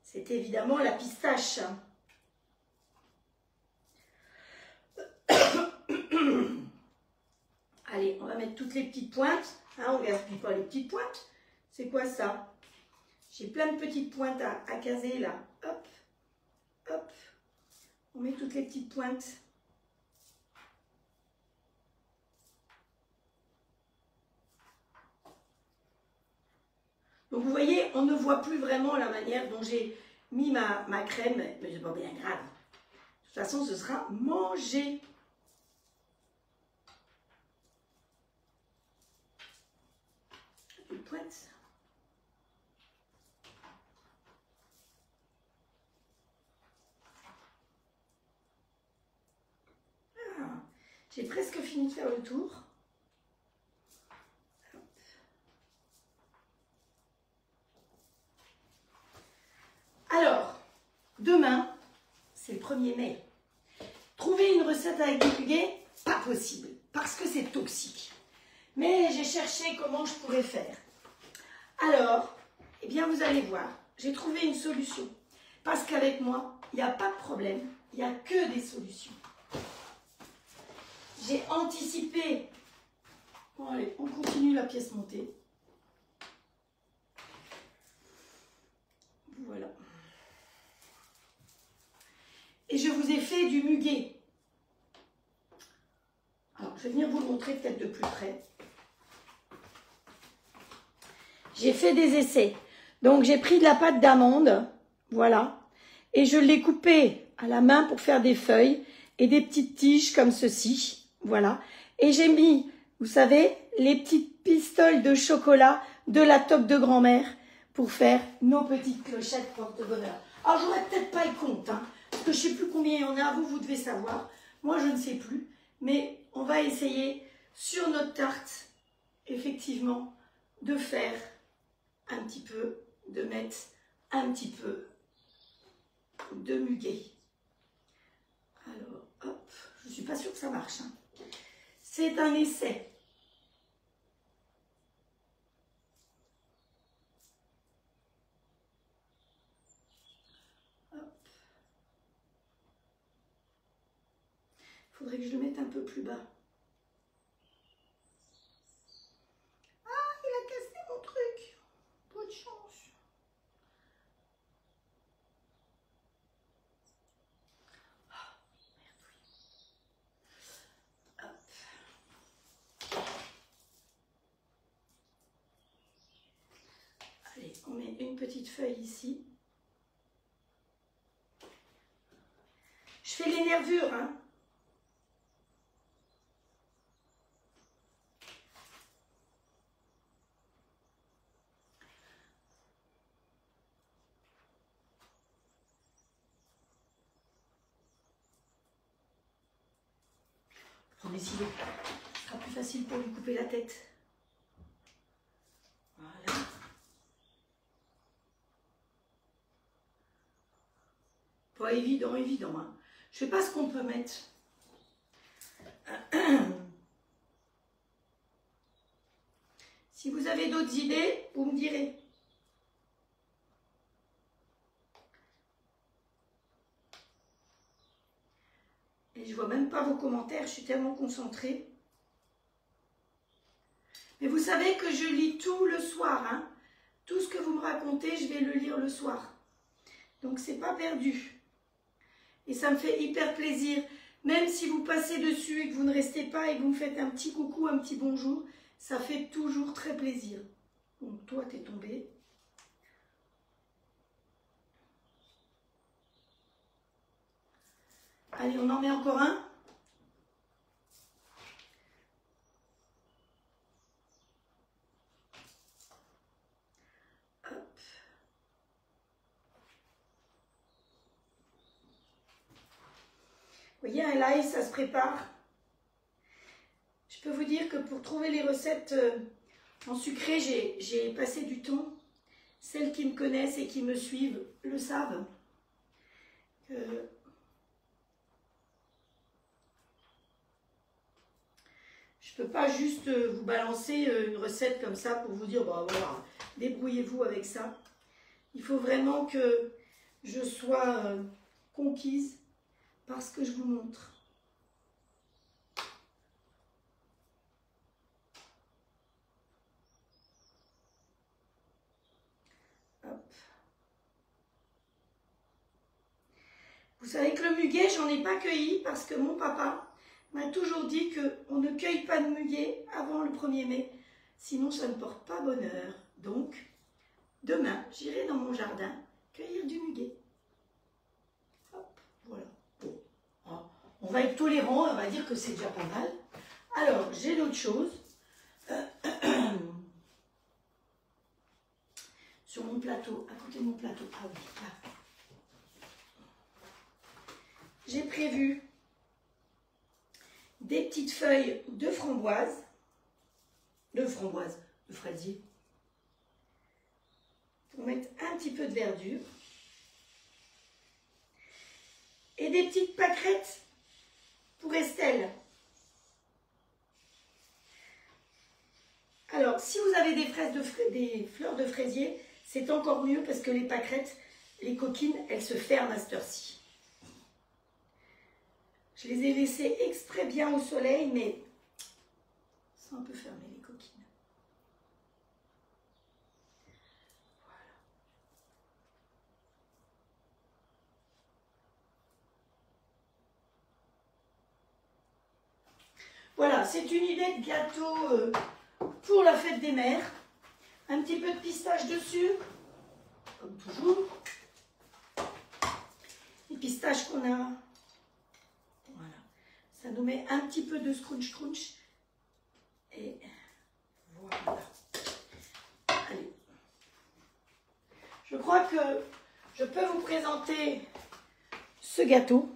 C'est évidemment la pistache. Allez, on va mettre toutes les petites pointes. Hein, on ne gaspille pas les petites pointes. C'est quoi ça? J'ai plein de petites pointes à caser là. Hop, hop. On met toutes les petites pointes. Donc vous voyez, on ne voit plus vraiment la manière dont j'ai mis ma crème. Mais c'est pas bien grave. De toute façon, ce sera mangé. Une pointe. Ah, j'ai presque fini de faire le tour. Alors, demain, c'est le 1er mai. Trouvez recette avec du muguet? Pas possible, parce que c'est toxique. Mais j'ai cherché comment je pourrais faire. Alors, eh bien vous allez voir, j'ai trouvé une solution. Parce qu'avec moi, il n'y a pas de problème, il n'y a que des solutions. J'ai anticipé. Bon allez, on continue la pièce montée. Voilà. Et je vous ai fait du muguet. Alors, je vais venir vous le montrer peut-être de plus près. J'ai fait des essais. Donc, j'ai pris de la pâte d'amande, voilà, et je l'ai coupée à la main pour faire des feuilles et des petites tiges comme ceci, voilà. Et j'ai mis, vous savez, les petites pistoles de chocolat de la toque de grand-mère pour faire nos petites clochettes porte-bonheur. Alors, j'aurais peut-être pas le compte, hein, parce que je ne sais plus combien il y en a, vous devez savoir. Moi, je ne sais plus, mais on va essayer sur notre tarte, effectivement, de faire un petit peu, de mettre un petit peu de muguet. Alors, hop, je ne suis pas sûre que ça marche, hein. C'est un essai. Hop. Il faudrait que je le mette un peu plus bas. Ah, il a cassé mon truc. Pas de chance. Allez, on met une petite feuille ici. Je fais les nervures, hein. Prends les ciseaux. Ce sera plus facile pour lui couper la tête. Voilà. Pas évident, évident, hein. Je sais pas ce qu'on peut mettre. Si vous avez d'autres idées, vous me direz. Et je vois même pas vos commentaires, je suis tellement concentrée. Mais vous savez que je lis tout le soir, hein. Tout ce que vous me racontez, je vais le lire le soir. Donc c'est pas perdu. Et ça me fait hyper plaisir. Même si vous passez dessus et que vous ne restez pas et que vous me faites un petit coucou, un petit bonjour, ça fait toujours très plaisir. Donc toi, t'es tombé. Allez, on en met encore un. Hop. Vous voyez, un live, ça se prépare. Je peux vous dire que pour trouver les recettes en sucré, j'ai passé du temps. Celles qui me connaissent et qui me suivent le savent. Je ne peux pas juste vous balancer une recette comme ça pour vous dire, bah voilà, débrouillez-vous avec ça. Il faut vraiment que je sois conquise par ce que je vous montre. Hop. Vous savez que le muguet, j'en ai pas cueilli parce que mon papa m'a toujours dit qu'on ne cueille pas de muguet avant le 1er mai, sinon ça ne porte pas bonheur. Donc, demain, j'irai dans mon jardin cueillir du muguet. Hop, voilà. Bon, on va être tolérant, on va dire que c'est déjà pas mal. Alors, j'ai d'autres choses. Sur mon plateau, à côté de mon plateau. Ah oui, là. J'ai prévu des petites feuilles de framboise, de fraisier, pour mettre un petit peu de verdure. Et des petites pâquerettes pour Estelle. Alors, si vous avez des fleurs de fraisier, c'est encore mieux parce que les pâquerettes, les coquines, elles se ferment à cette heure-ci. Je les ai laissées exprès bien au soleil, mais sont un peu fermées les coquines. Voilà, c'est une idée de gâteau pour la fête des mères. Un petit peu de pistache dessus, comme toujours. Les pistaches qu'on a. Voilà. Ça nous met un petit peu de scrunch crunch. Et voilà. Allez. Je crois que je peux vous présenter ce gâteau.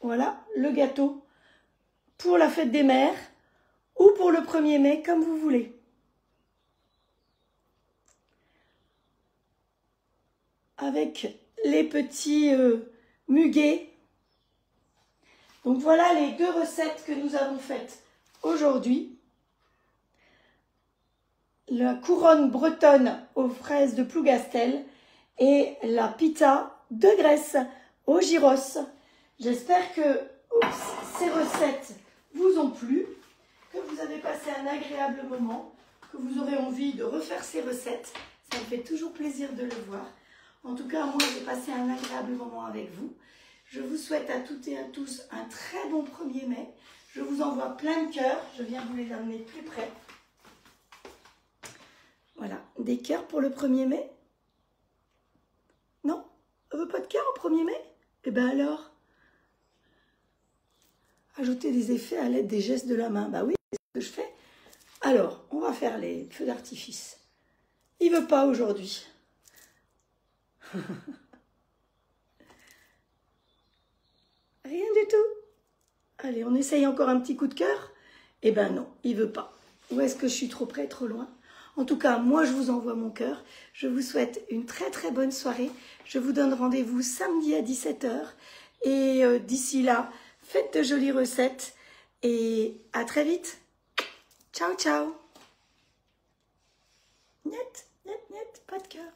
Voilà, le gâteau pour la fête des mères ou pour le 1er mai, comme vous voulez. Avec les petits muguets. Donc voilà les 2 recettes que nous avons faites aujourd'hui. La couronne bretonne aux fraises de Plougastel et la pita de Grèce au gyros. J'espère que ces recettes vous ont plu, que vous avez passé un agréable moment, que vous aurez envie de refaire ces recettes. Ça me fait toujours plaisir de le voir. En tout cas, moi, j'ai passé un agréable moment avec vous. Je vous souhaite à toutes et à tous un très bon 1er mai. Je vous envoie plein de cœurs. Je viens vous les amener plus près. Voilà, des cœurs pour le 1er mai? Non? On veut pas de cœur au 1er mai? Eh bien alors, ajouter des effets à l'aide des gestes de la main. Bah oui, c'est ce que je fais. Alors, on va faire les feux d'artifice. Il veut pas aujourd'hui. Rien du tout. Allez, on essaye encore un petit coup de cœur. Eh ben non, il veut pas. Ou est-ce que je suis trop près, trop loin? En tout cas, moi, je vous envoie mon cœur. Je vous souhaite une très très bonne soirée. Je vous donne rendez-vous samedi à 17 h. Et d'ici là, faites de jolies recettes. Et à très vite. Ciao, ciao. Net, net, net, pas de cœur.